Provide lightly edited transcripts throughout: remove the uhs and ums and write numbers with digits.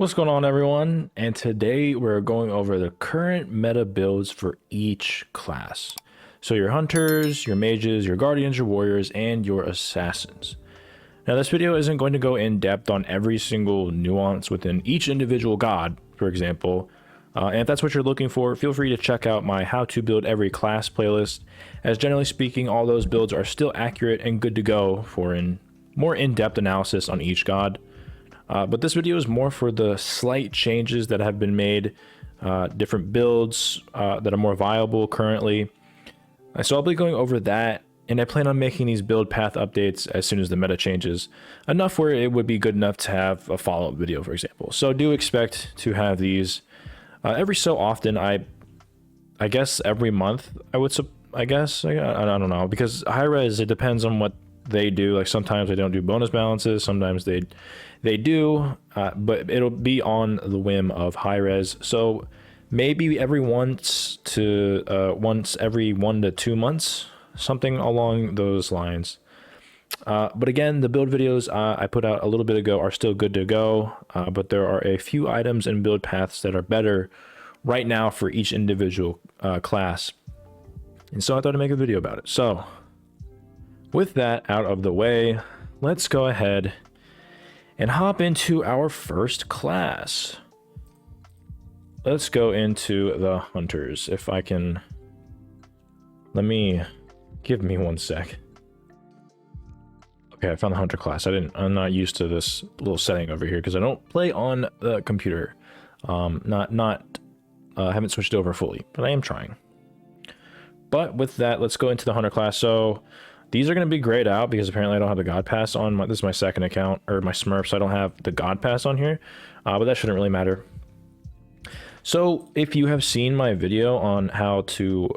What's going on, everyone? And today we're going over the current meta builds for each class. So your hunters, your mages, your guardians, your warriors, and your assassins. Now this video isn't going to go in depth on every single nuance within each individual god, for example. And if that's what you're looking for, feel free to check out my how to build every class playlist, as generally speaking, all those builds are still accurate and good to go for more in-depth analysis on each god. But this video is more for the slight changes that have been made, different builds that are more viable currently. So I'll be going over that, and I plan on making these build path updates as soon as the meta changes, enough where it would be good enough to have a follow-up video, for example. So do expect to have these every so often. I guess every month I would, I don't know, because high res, it depends on what they do. Like sometimes they don't do bonus balances, sometimes they do, but it'll be on the whim of high res. So maybe every once every 1 to 2 months, something along those lines. But again, the build videos I put out a little bit ago are still good to go, but there are a few items and build paths that are better right now for each individual class. And so I thought I'd make a video about it. So with that out of the way, let's go ahead and hop into our first class. Let's go into the hunters. If I can, give me 1 sec. Okay, I found the hunter class. I'm not used to this little setting over here because I don't play on the computer. Haven't switched over fully, but I am trying. But with that, let's go into the hunter class. So these are going to be grayed out because apparently I don't have the God Pass on. This is my second account, or my Smurf, so I don't have the God Pass on here. But that shouldn't really matter. So if you have seen my video on how to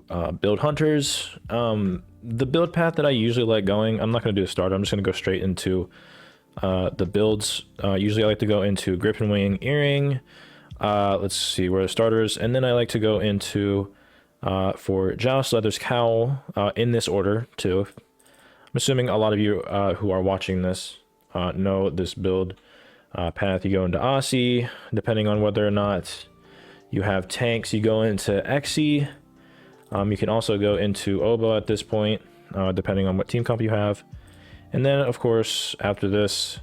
build hunters, the build path that I usually like going, I'm not going to do a starter. I'm just going to go straight into the builds. Usually I like to go into Griffin Wing Earring. Let's see where the starters. And then I like to go into, for Joust, Leather's Cowl, in this order too. I'm assuming a lot of you who are watching this know this build path. You go into Aussie, depending on whether or not you have tanks, you go into Xe. You can also go into Oba at this point, depending on what team comp you have. And then, of course, after this,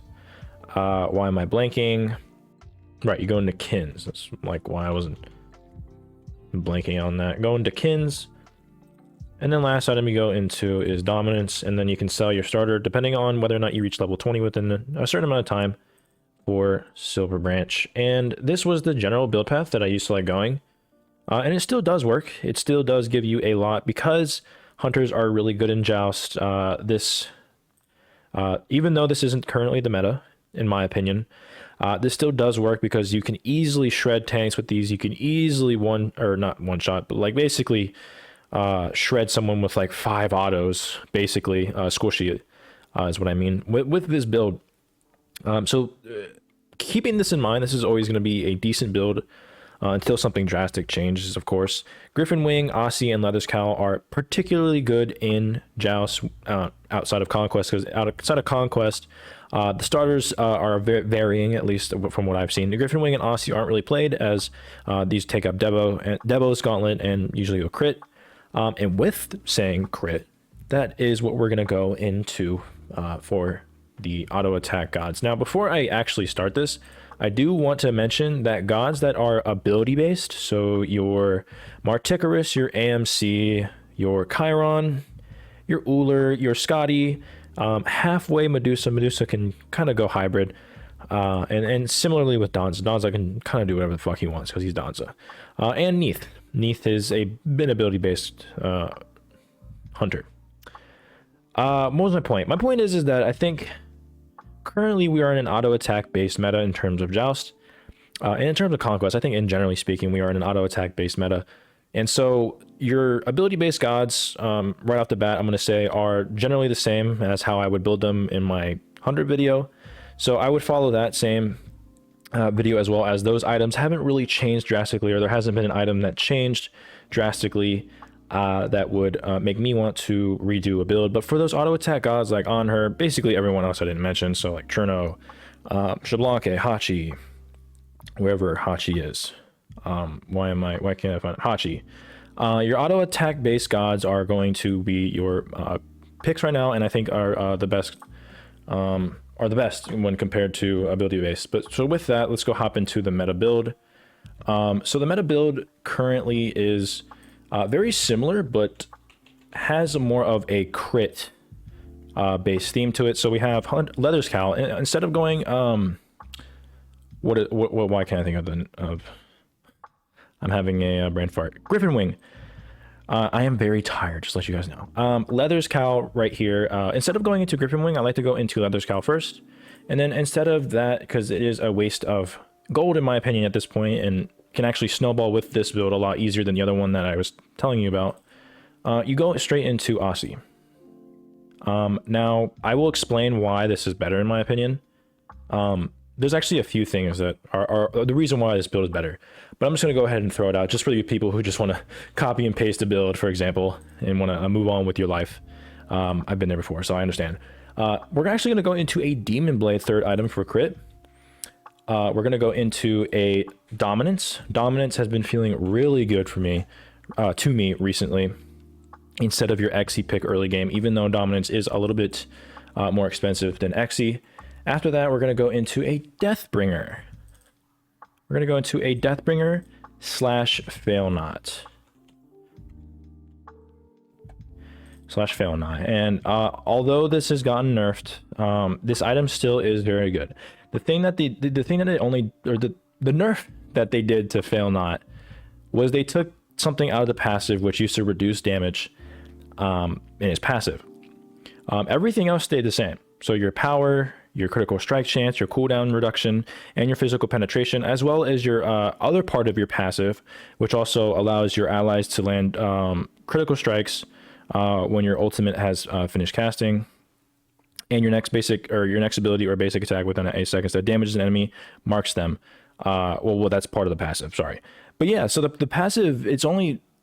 why am I blanking? Right, you go into Kins. That's like why I wasn't blanking on that. Go into Kins. And then last item you go into is Dominance, and then you can sell your starter depending on whether or not you reach level 20 within a certain amount of time for Silver Branch. And this was the general build path that I used to like going. And it still does work. It still does give you a lot because hunters are really good in Joust. Even though this isn't currently the meta, in my opinion, this still does work because you can easily shred tanks with these. You can easily not one shot, but like basically shred someone with like 5 autos, basically squishy is what I mean with this build. Keeping this in mind, this is always going to be a decent build until something drastic changes, of course. Griffin Wing, Aussie, and Leather's Cowl are particularly good in Joust outside of Conquest, because outside of Conquest, the starters are varying, at least from what I've seen. The Griffin Wing and Aussie aren't really played, as these take up Devo's Gauntlet and usually go crit. And with saying crit, that is what we're going to go into for the auto attack gods. Now, before I actually start this, I do want to mention that gods that are ability based, so your Marticarus, your AMC, your Chiron, your Uller, your Scotty, halfway Medusa can kind of go hybrid, and similarly with Danza can kind of do whatever the fuck he wants because he's Danza, and Neith is an ability based hunter. What was my point? My point is that I think currently we are in an auto attack based meta in terms of Joust, and in terms of Conquest. I think in generally speaking we are in an auto attack based meta, and so your ability based gods, right off the bat, I'm going to say are generally the same as how I would build them in my 100 video. So I would follow that same video, as well as those items haven't really changed drastically, or there hasn't been an item that changed drastically that would make me want to redo a build. But for those auto attack gods like on her, basically everyone else I didn't mention, so like Cherno, Shablanke, Hachi, wherever Hachi is. Why can't I find it? Hachi. Your auto attack based gods are going to be your picks right now, and I think are the best when compared to ability based. But so with that, let's go hop into the meta build. So the meta build currently is very similar, but has more of a crit based theme to it. So we have Leather's Cowl. Instead of going why can't I think of I'm having a brain fart. Griffin Wing. I am very tired, just to let you guys know. Leather's Cowl right here. Instead of going into Griffin Wing, I like to go into Leather's Cowl first. And then instead of that, because it is a waste of gold in my opinion at this point, and can actually snowball with this build a lot easier than the other one that I was telling you about, you go straight into Aussie. Now, I will explain why this is better in my opinion. There's actually a few things that are the reason why this build is better, but I'm just going to go ahead and throw it out just for you people who just want to copy and paste a build, for example, and want to move on with your life. I've been there before, so I understand. We're actually going to go into a Demon Blade third item for crit. We're going to go into a Dominance. Dominance has been feeling really good for me, to me recently, instead of your Xe pick early game, even though Dominance is a little bit more expensive than Xe. After that, we're going to go into a Deathbringer. We're going to go into a Deathbringer / Fail Not. / Fail Not. And although this has gotten nerfed, this item still is very good. The thing that the thing that it only, or the nerf that they did to Fail Not was they took something out of the passive which used to reduce damage in its passive. Everything else stayed the same. So your power, your critical strike chance, your cooldown reduction, and your physical penetration, as well as your other part of your passive, which also allows your allies to land critical strikes when your ultimate has finished casting, and your next ability or basic attack within 8 seconds that damages an enemy marks them. Well, that's part of the passive. Sorry, but yeah. So the passive,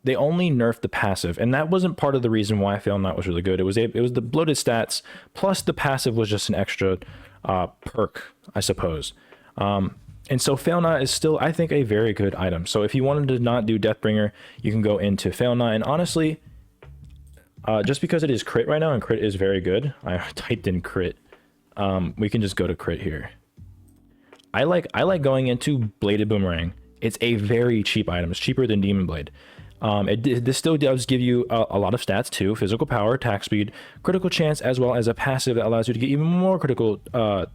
they only nerfed the passive, and that wasn't part of the reason why Fail Not was really good. It was the bloated stats plus the passive was just an extra perk, I suppose. And so Fail Not is still, I think, a very good item. So if you wanted to not do Deathbringer, you can go into Fail Not. And honestly, just because it is crit right now, and crit is very good, I typed in crit. We can just go to crit here. I like going into Bladed Boomerang. It's a very cheap item. It's cheaper than Demon Blade. This still does give you a lot of stats too: physical power, attack speed, critical chance, as well as a passive that allows you to get even more critical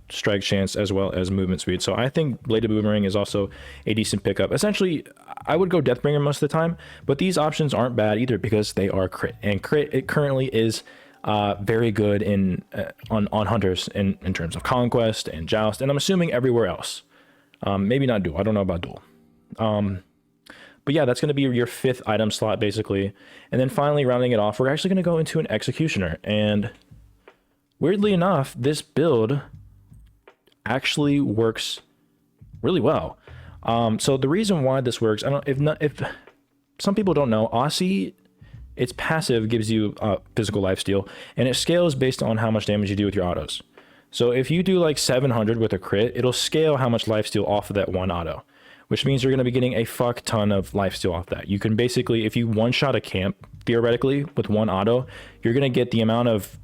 strike chance, as well as movement speed. So I think Bladed Boomerang is also a decent pickup. Essentially, I would go Deathbringer most of the time, but these options aren't bad either because they are crit, and crit it currently is very good on hunters in terms of conquest and joust, and I'm assuming everywhere else. Maybe not duel. I don't know about duel. But yeah, that's going to be your 5th item slot, basically. And then finally, rounding it off, we're actually going to go into an Executioner. And weirdly enough, this build actually works really well. So the reason why this works, if some people don't know, Aussie, its passive gives you physical lifesteal, and it scales based on how much damage you do with your autos. So if you do like 700 with a crit, it'll scale how much lifesteal off of that one auto, which means you're going to be getting a fuck ton of lifesteal off that. You can basically, if you one-shot a camp, theoretically, with one auto, you're going to get the amount of,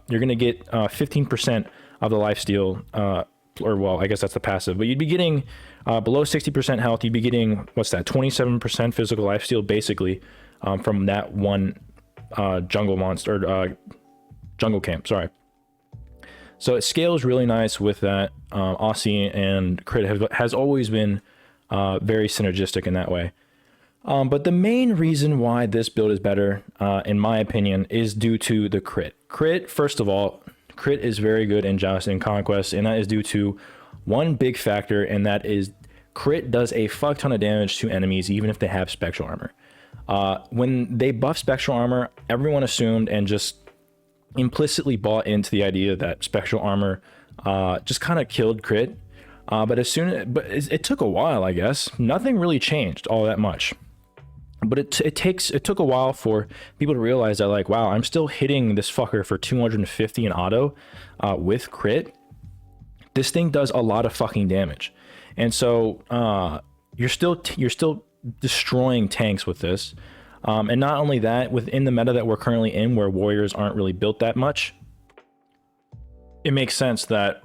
you're going to get 15% of the lifesteal, or well, I guess that's the passive, but you'd be getting below 60% health, you'd be getting, what's that, 27% physical lifesteal, basically, from that one jungle monster, jungle camp, sorry. So it scales really nice with that. Aussie and crit has always been very synergistic in that way. But the main reason why this build is better, in my opinion, is due to the crit. Crit, first of all, crit is very good in Joust and Conquest, and that is due to one big factor, and that is crit does a fuck ton of damage to enemies, even if they have Spectral Armor. When they buffed Spectral Armor, everyone assumed and just implicitly bought into the idea that Spectral Armor just kind of killed crit. But it took a while, I guess. Nothing really changed all that much. But it took a while for people to realize that, like, wow, I'm still hitting this fucker for 250 in auto with crit. This thing does a lot of fucking damage. And so you're still destroying tanks with this. And not only that, within the meta that we're currently in, where warriors aren't really built that much, it makes sense that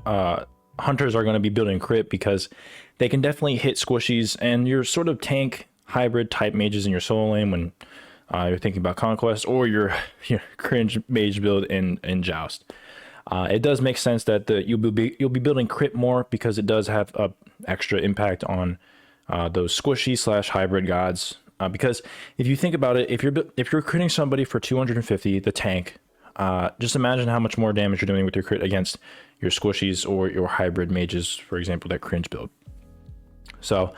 hunters are going to be building crit, because they can definitely hit squishies, and your sort of tank hybrid type mages in your solo lane when you're thinking about conquest, or your cringe mage build in Joust. It does make sense that you'll be building crit more, because it does have a extra impact on those squishy / hybrid gods. Because if you think about it, if you're critting somebody for 250, the tank, just imagine how much more damage you're doing with your crit against your squishies or your hybrid mages, for example, that cringe build. So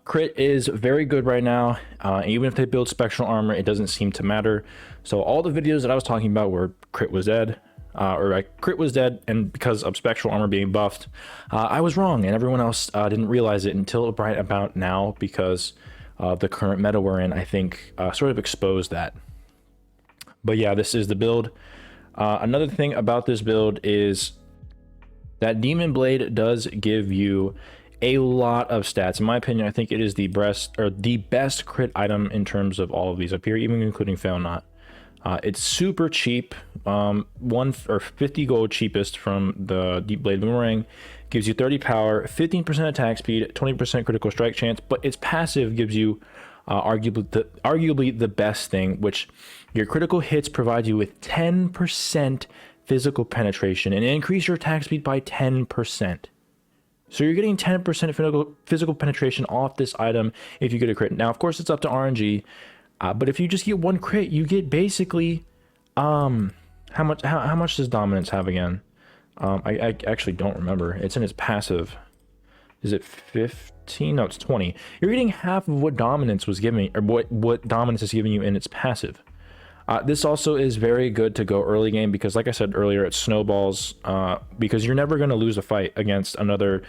crit is very good right now. Even if they build spectral armor, it doesn't seem to matter. So all the videos that I was talking about where crit was dead, crit was dead, and because of spectral armor being buffed, I was wrong, and everyone else didn't realize it until right about now, because the current meta we're in, I think, sort of exposed that. But yeah, this is the build. Another thing about this build is that Demon Blade does give you a lot of stats. In my opinion, I think it is the best crit item in terms of all of these up here, even including Fail Not. It's super cheap, 50 gold cheapest from the Deep Blade Boomerang. Gives you 30 power, 15% attack speed, 20% critical strike chance, but its passive gives you arguably the best thing, which your critical hits provide you with 10% physical penetration and increase your attack speed by 10%. So you're getting 10% physical penetration off this item if you get a crit. Now, of course, it's up to RNG, but if you just get one crit, you get basically how much does Dominance have again? I actually don't remember. It's in its passive. Is it 15? No, it's 20. You're getting half of what Dominance was giving, or what Dominance is giving you in its passive. This also is very good to go early game, because like I said earlier, it snowballs, because you're never going to lose a fight against another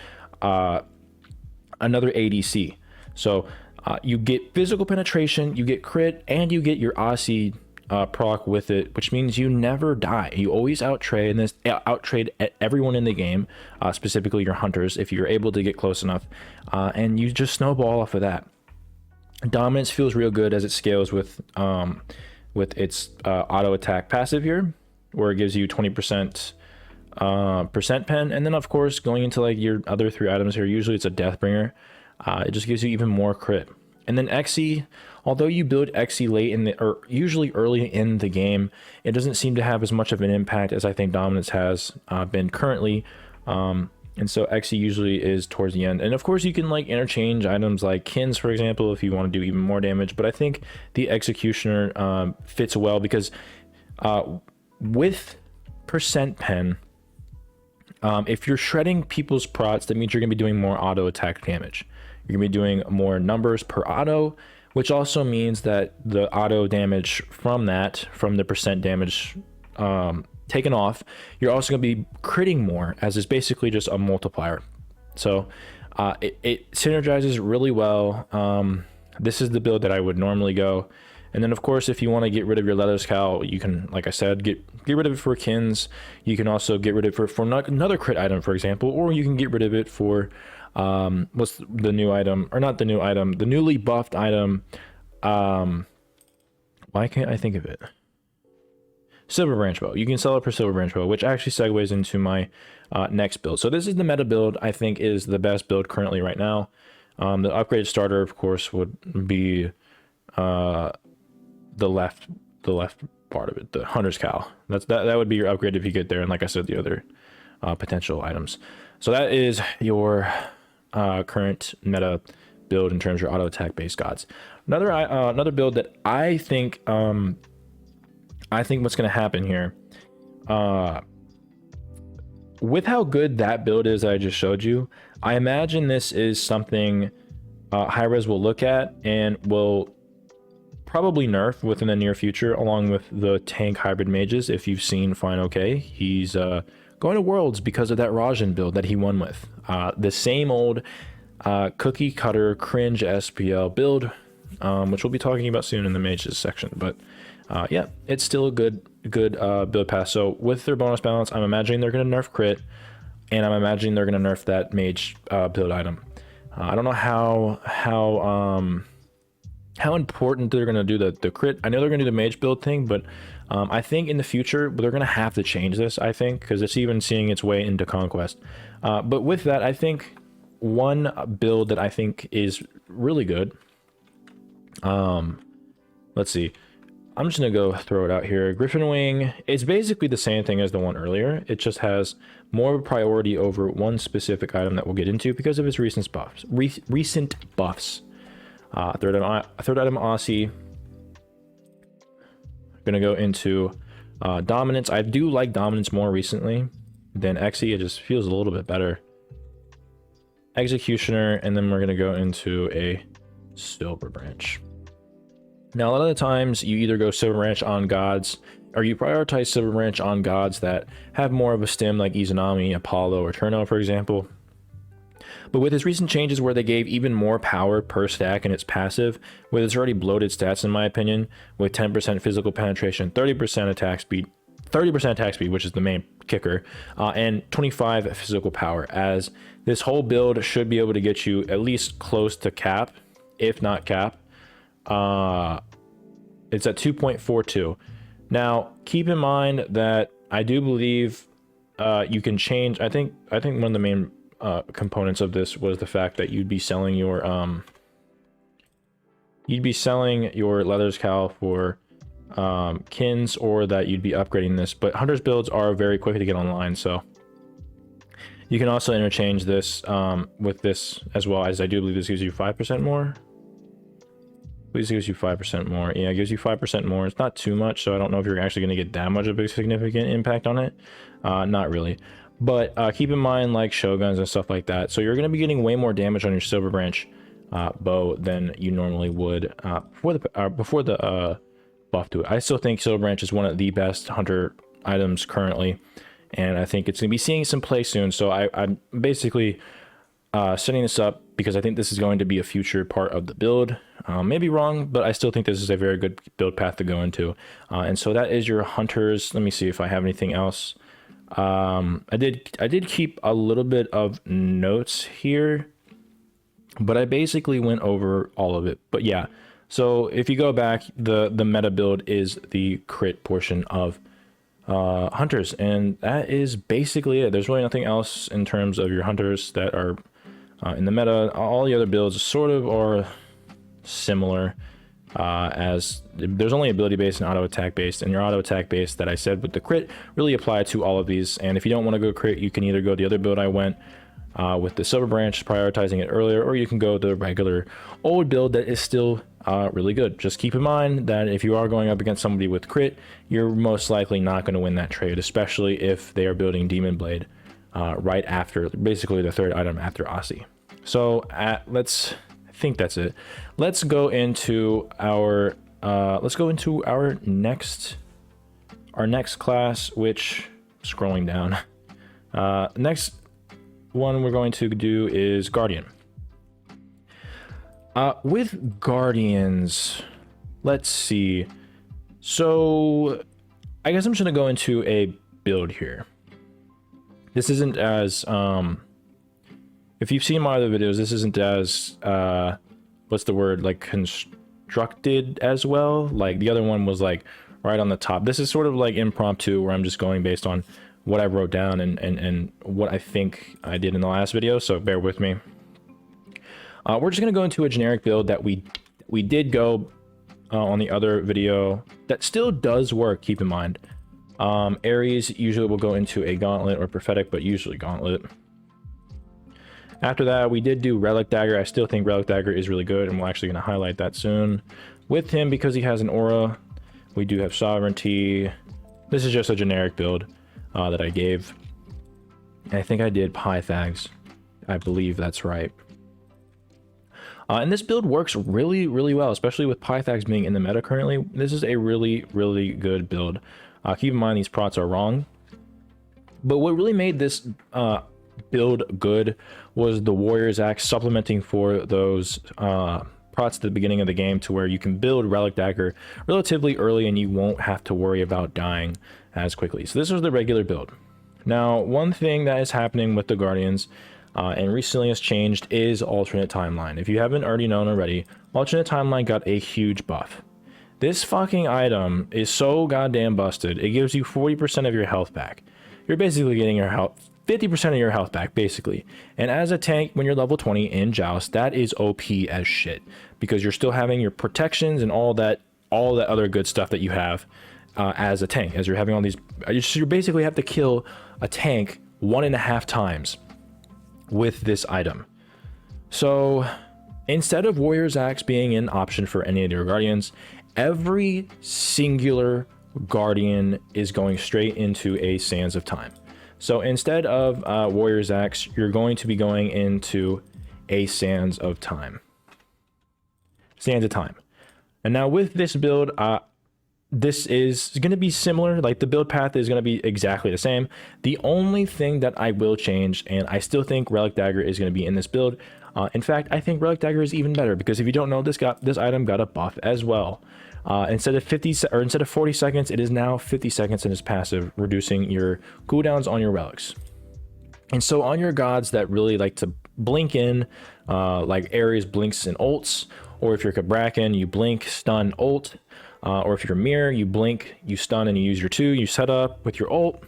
ADC. So you get physical penetration, you get crit, and you get your Aussie proc with it, which means you never die. You always outtrade everyone in the game, specifically your hunters, if you're able to get close enough, and you just snowball off of that. Dominance feels real good as it scales with its auto attack passive here, where it gives you 20% percent pen, and then of course going into like your other 3 items here, usually it's a Deathbringer. It just gives you even more crit. And then Xe, although you build Xe late or usually early in the game, it doesn't seem to have as much of an impact as I think Dominance has been currently. And so Xe usually is towards the end. And of course you can like interchange items like Kins, for example, if you want to do even more damage. But I think the Executioner fits well, because with percent pen, if you're shredding people's prots, that means you're going to be doing more auto attack damage. You're going to be doing more numbers per auto, which also means that the auto damage from the percent damage taken off, you're also going to be critting more, as it's basically just a multiplier. So it synergizes really well. This is the build that I would normally go. And then of course, if you want to get rid of your leather scowl, you can, like I said, get rid of it for Kins. You can also get rid of it for another crit item, for example, or you can get rid of it for what's the new item, or not the new item, the newly buffed item. Why can't I think of it? Silver Branch Bow. You can sell it for Silver Branch Bow, which actually segues into my next build. So this is the meta build I think is the best build currently right now. The upgraded starter, of course, would be the left part of it, the Hunter's Cowl. That would be your upgrade if you get there, and like I said, the other potential items. So that is your current meta build in terms of your auto attack based gods. Another build that I think what's going to happen here, with how good that build is that I just showed you, I imagine this is something Hi-Rez will look at and will probably nerf within the near future, along with the tank hybrid mages. If you've seen Fine OK, he's going to Worlds because of that Rajan build that he won with. The same old cookie cutter cringe SPL build, which we'll be talking about soon in the mages section. But yeah, it's still a good build pass. So with their bonus balance, I'm imagining they're going to nerf crit. and I'm imagining they're going to nerf that mage build item. I don't know how important they're going to do the crit. I know they're going to do the mage build thing, but I think in the future they're going to have to change this, I think, because it's even seeing its way into Conquest. But with that, I think one build that I think is really good, let's see, I'm just going to go throw it out here. Griffin Wing, it's basically the same thing as the one earlier. It just has more of a priority over one specific item that we'll get into because of its recent buffs. Third item Aussie. Gonna go into dominance. I do like dominance more recently than Exy. It just feels a little bit better. Executioner, and then we're gonna go into a silver branch. Now, a lot of the times you either go silver branch on gods, or you prioritize silver branch on gods that have more of a stim, like Izanami, Apollo, or Turno, for example. But with its recent changes where they gave even more power per stack in its passive, with its already bloated stats in my opinion, with 10% physical penetration, 30% attack speed, 30% attack speed, which is the main kicker, and 25 physical power, as this whole build should be able to get you at least close to cap, if not cap. It's at 2.42. Now, keep in mind that I do believe you can change. I think one of the main components of this was the fact that you'd be selling your leathers cowl for kins, or that you'd be upgrading this. But hunters builds are very quick to get online, so you can also interchange this with this as well, as I do believe this gives you 5% more. Please gives you 5% more. Yeah, it gives you 5% more. It's not too much, so I don't know if you're actually going to get that much of a significant impact on it. Not really. But keep in mind, like Shoguns and stuff like that. So you're going to be getting way more damage on your silver branch bow than you normally would before the buff to it. I still think silver branch is one of the best hunter items currently, and I think it's going to be seeing some play soon. So I'm basically setting this up because I think this is going to be a future part of the build. Maybe wrong, but I still think this is a very good build path to go into. And so that is your hunters. Let me see if I have anything else. I did keep a little bit of notes here, but I basically went over all of it. But yeah, so if you go back, the meta build is the crit portion of hunters, and that is basically it. There's really nothing else in terms of your hunters that are in the meta. All the other builds sort of are similar, as there's only ability based and auto attack based, and your auto attack based that I said with the crit really apply to all of these. And if you don't want to go crit, you can either go the other build I went with the silver branch, prioritizing it earlier, or you can go the regular old build that is still really good. Just keep in mind that if you are going up against somebody with crit, you're most likely not going to win that trade, especially if they are building Demon Blade right after, basically the third item after Aussie. So I think that's it. Let's go into our next class, which, scrolling down, next one we're going to do is Guardian. With Guardians, let's see. So I guess I'm just gonna go into a build here. This isn't as if you've seen my other videos, this isn't as what's the word, like constructed as well. Like the other one was like right on the top. This is sort of like impromptu, where I'm just going based on what I wrote down and what I think I did in the last video, so bear with me. We're just gonna go into a generic build that we did go on the other video that still does work, keep in mind. Ares usually will go into a gauntlet or prophetic, but usually gauntlet. After that, we did do relic dagger. I still think relic dagger is really good, and we're actually going to highlight that soon. With him, because he has an aura, we do have sovereignty. This is just a generic build that I gave. And I think I did Pythags. I believe that's right. And this build works really, really well, especially with Pythags being in the meta currently. This is a really, really good build. Keep in mind these prots are wrong. But what really made this build good was the Warrior's Axe supplementing for those prots at the beginning of the game, to where you can build Relic Dagger relatively early and you won't have to worry about dying as quickly. So this was the regular build. Now, one thing that is happening with the Guardians, and recently has changed, is alternate timeline. If you haven't already known already, alternate timeline got a huge buff. This fucking item is so goddamn busted. It gives you 40% of your health back. You're basically getting your health, 50% of your health back, basically. And as a tank, when you're level 20 in Joust, that is OP as shit, because you're still having your protections and all that other good stuff that you have as a tank. As you're having all these, you basically have to kill a tank 1.5 times with this item. So instead of Warrior's Axe being an option for any of your Guardians, every singular Guardian is going straight into a Sands of Time. So instead of Warrior's Axe, you're going to be going into a Sands of Time. Sands of Time. And now with this build, this is going to be similar. Like, the build path is going to be exactly the same. The only thing that I will change, and I still think Relic Dagger is going to be in this build. In fact, I think Relic Dagger is even better, because if you don't know, this item got a buff as well. Instead of 40 seconds, it is now 50 seconds in its passive, reducing your cooldowns on your relics. And so on your gods that really like to blink in, like Ares blinks and ults, or if you're Kabrakan, you blink, stun, ult, or if you're Mirror, you blink, you stun, and you use your 2, you set up with your ult.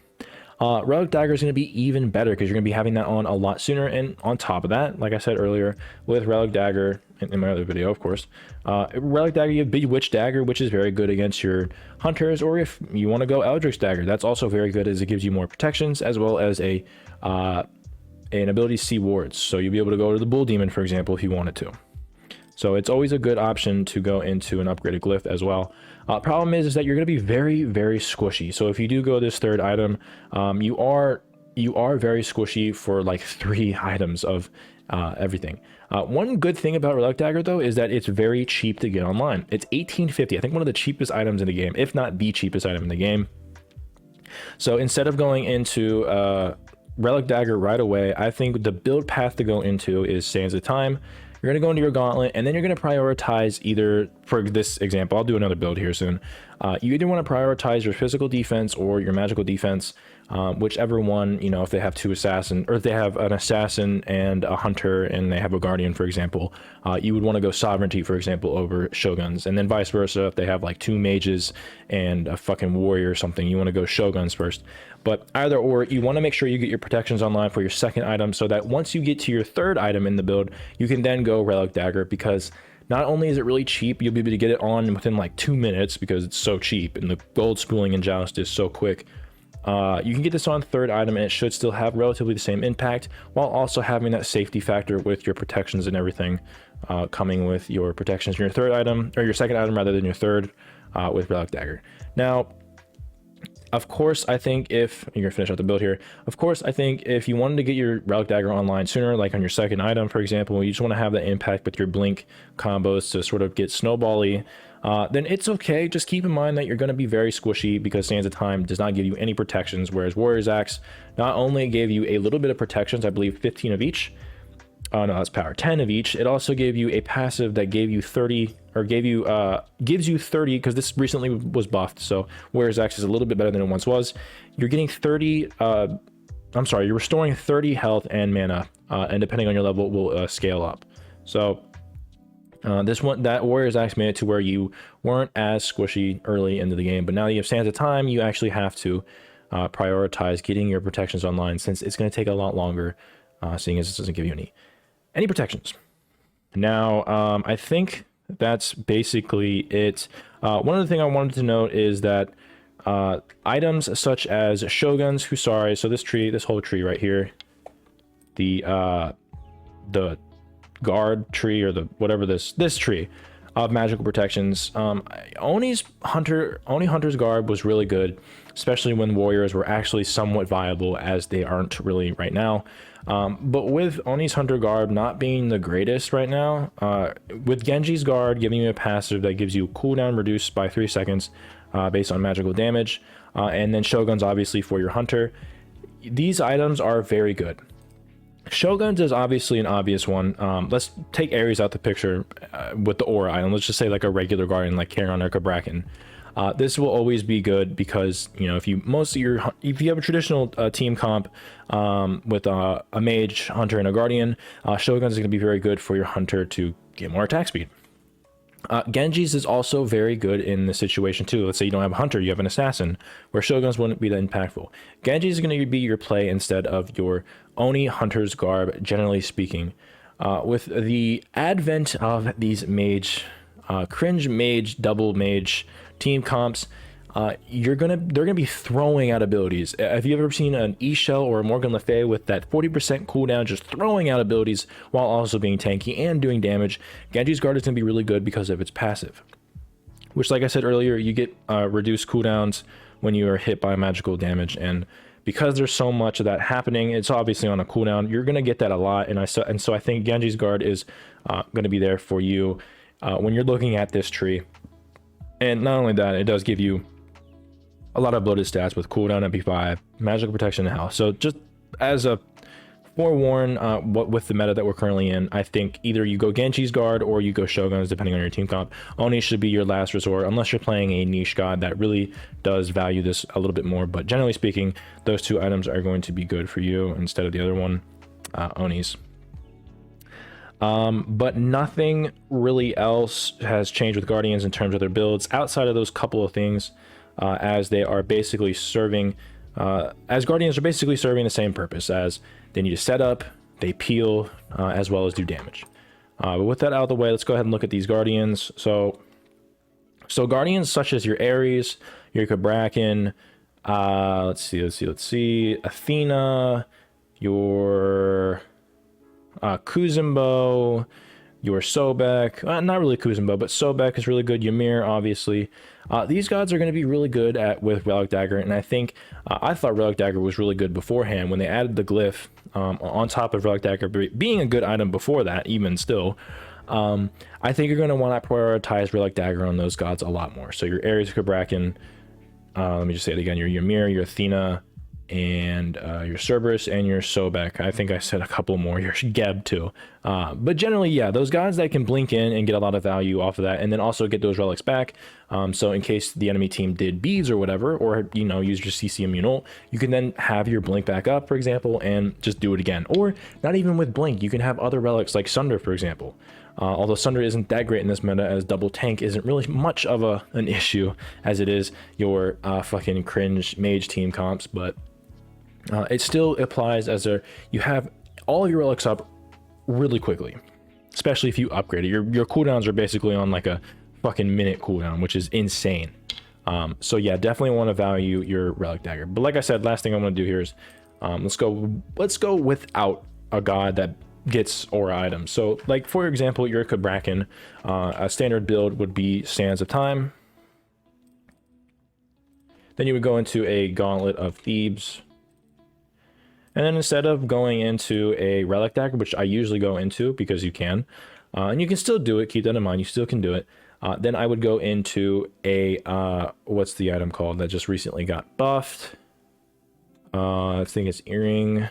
Relic Dagger is going to be even better, because you're going to be having that on a lot sooner. And on top of that, like I said earlier, with Relic Dagger, in my other video, of course, Relic Dagger, you have Bewitch Dagger, which is very good against your hunters, or if you want to go Eldritch Dagger, that's also very good, as it gives you more protections, as well as an ability to see wards. So you'll be able to go to the Bull Demon, for example, if you wanted to. So it's always a good option to go into an upgraded glyph as well. Problem is that you're going to be very, very squishy. So if you do go this third item, you are very squishy for like 3 items of everything. One good thing about Relic Dagger, though, is that it's very cheap to get online. It's 1850. I think one of the cheapest items in the game, if not the cheapest item in the game. So instead of going into Relic Dagger right away, I think the build path to go into is Sands of Time. You're going to go into your gauntlet, and then you're going to prioritize either, for this example, I'll do another build here soon. You either want to prioritize your physical defense or your magical defense, whichever one, you know, if they have 2 assassins, or if they have an assassin and a hunter and they have a guardian, for example, you would want to go sovereignty, for example, over shoguns, and then vice versa. If they have like 2 mages and a fucking warrior or something, you want to go shoguns first. But either or, you want to make sure you get your protections online for your second item, so that once you get to your third item in the build, you can then go Relic Dagger, because not only is it really cheap, you'll be able to get it on within like 2 minutes, because it's so cheap, and the gold spooling in Joust is so quick. You can get this on third item, and it should still have relatively the same impact, while also having that safety factor with your protections and everything, coming with your protections in your third item, or your second item rather than your third, with Relic Dagger. Now, of course, I think if you're gonna finish out the build here, of course, I think if you wanted to get your Relic Dagger online sooner, like on your second item, for example, you just want to have that impact with your blink combos to sort of get snowbally, then it's okay. Just keep in mind that you're going to be very squishy, because Sands of Time does not give you any protections, whereas Warrior's Axe not only gave you a little bit of protections, I believe 15 of each. Oh no, that's power, 10 of each. It also gave you a passive that gave you 30, or gives you 30, because this recently was buffed, so Warrior's Axe is a little bit better than it once was. You're getting 30, I'm sorry, you're restoring 30 health and mana, and depending on your level, it will scale up. So that Warrior's Axe made it to where you weren't as squishy early into the game, but now that you have Sands of Time, you actually have to prioritize getting your protections online, since it's going to take a lot longer, seeing as this doesn't give you any protections. Now, I think that's basically it. One other thing I wanted to note is that items such as Shogun's Husari, so this whole tree right here, the guard tree, or the whatever this tree of magical protections, Oni's Hunter's Garb was really good, especially when warriors were actually somewhat viable, as they aren't really right now. But with Oni's Hunter Garb not being the greatest right now, with Genji's Guard giving you a passive that gives you cooldown reduced by 3 seconds based on magical damage, and then Shogun's obviously for your hunter, these items are very good. Shogun's is obviously an obvious one. Let's take Ares out the picture with the aura item. Let's just say like a regular guardian like Charon or Kabrakan. This will always be good because, you know, if you have a traditional team comp with a mage, hunter, and a guardian, Shogun's is going to be very good for your hunter to get more attack speed. Genji's is also very good in the situation too. Let's say you don't have a hunter, you have an assassin, where Shoguns wouldn't be that impactful. Genji's is going to be your play instead of your Oni hunter's garb, generally speaking. With the advent of these mage, cringe mage, double mage team comps, they're gonna be throwing out abilities. Have you ever seen an E-Shell or a Morgan Le Fay with that 40% cooldown just throwing out abilities while also being tanky and doing damage? Genji's guard is gonna be really good because of its passive, which, like I said earlier, you get reduced cooldowns when you are hit by magical damage, and because there's so much of that happening, it's obviously on a cooldown. You're gonna get that a lot, and so I think Genji's guard is gonna be there for you when you're looking at this tree. And not only that, it does give you a lot of bloated stats with cooldown MP5, magical protection, and health. So just as a forewarn, what with the meta that we're currently in, I think either you go Genji's guard or you go Shoguns, depending on your team comp. Oni should be your last resort, unless you're playing a niche god that really does value this a little bit more. But generally speaking, those two items are going to be good for you instead of the other one, Onis. But nothing really else has changed with Guardians in terms of their builds outside of those couple of things, as they are basically serving, as Guardians are basically serving the same purpose, as they need to set up, they peel, as well as do damage. But with that out of the way, let's go ahead and look at these Guardians. So Guardians such as your Ares, your Kabrakan, let's see, Athena, your Kuzumbo, your Sobek, not really Kuzumbo, but Sobek is really good. Ymir, obviously. These gods are going to be really good with Relic Dagger, and I think I thought Relic Dagger was really good beforehand when they added the glyph on top of Relic Dagger being a good item before that, even still. I think you're going to want to prioritize Relic Dagger on those gods a lot more. So your Ares, Kabrakan, let me just say it again, your Ymir, your Athena, and your Cerberus and your Sobek. I think I said a couple more, your Geb too. But generally, yeah, those gods that can blink in and get a lot of value off of that, and then also get those relics back. So in case the enemy team did beads or whatever, or, you know, use your CC immune ult, you can then have your blink back up, for example, and just do it again. Or not even with blink, you can have other relics like Sunder, for example. Although Sunder isn't that great in this meta, as double tank isn't really much of an issue as it is your fucking cringe mage team comps, but it still applies as you have all of your relics up really quickly, especially if you upgrade it. Your cooldowns are basically on like a fucking minute cooldown, which is insane. So yeah, definitely want to value your Relic Dagger. But like I said, last thing I want to do here is let's go without a god that gets aura items. So like, for example, your Kabrakan, a standard build would be Sands of Time. Then you would go into a Gauntlet of Thebes. And then instead of going into a Relic Dagger, which I usually go into because you can, and you can still do it, keep that in mind, you still can do it, then I would go into a, what's the item called that just recently got buffed? I think it's Earring,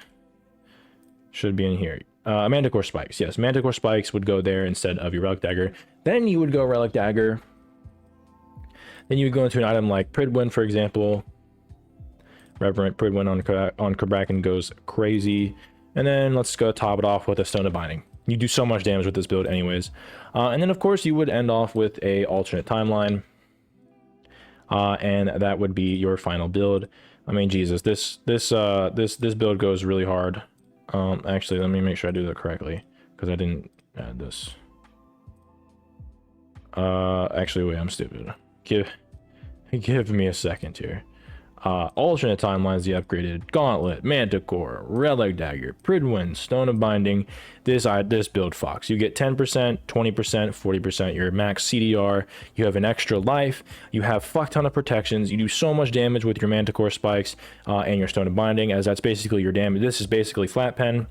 should be in here. Manticore Spikes, yes, Manticore Spikes would go there instead of your Relic Dagger. Then you would go Relic Dagger. Then you would go into an item like Pridwin, for example. Reverent Pridwin on Kabrakan goes crazy. And then let's go top it off with a Stone of Binding. You do so much damage with this build anyways. And then of course you would end off with a alternate timeline. And that would be your final build. I mean, Jesus, this build goes really hard. Actually, let me make sure I do that correctly, because I didn't add this. Actually, wait, I'm stupid. Give me a second here. Alternate timelines, the upgraded Gauntlet, Manticore, Relic Dagger, Pridwin, Stone of Binding. This build Fox. You get 10%, 20%, 40%, your max CDR. You have an extra life. You have fuck ton of protections. You do so much damage with your Manticore Spikes and your Stone of Binding, as that's basically your damage. This is basically flat pen.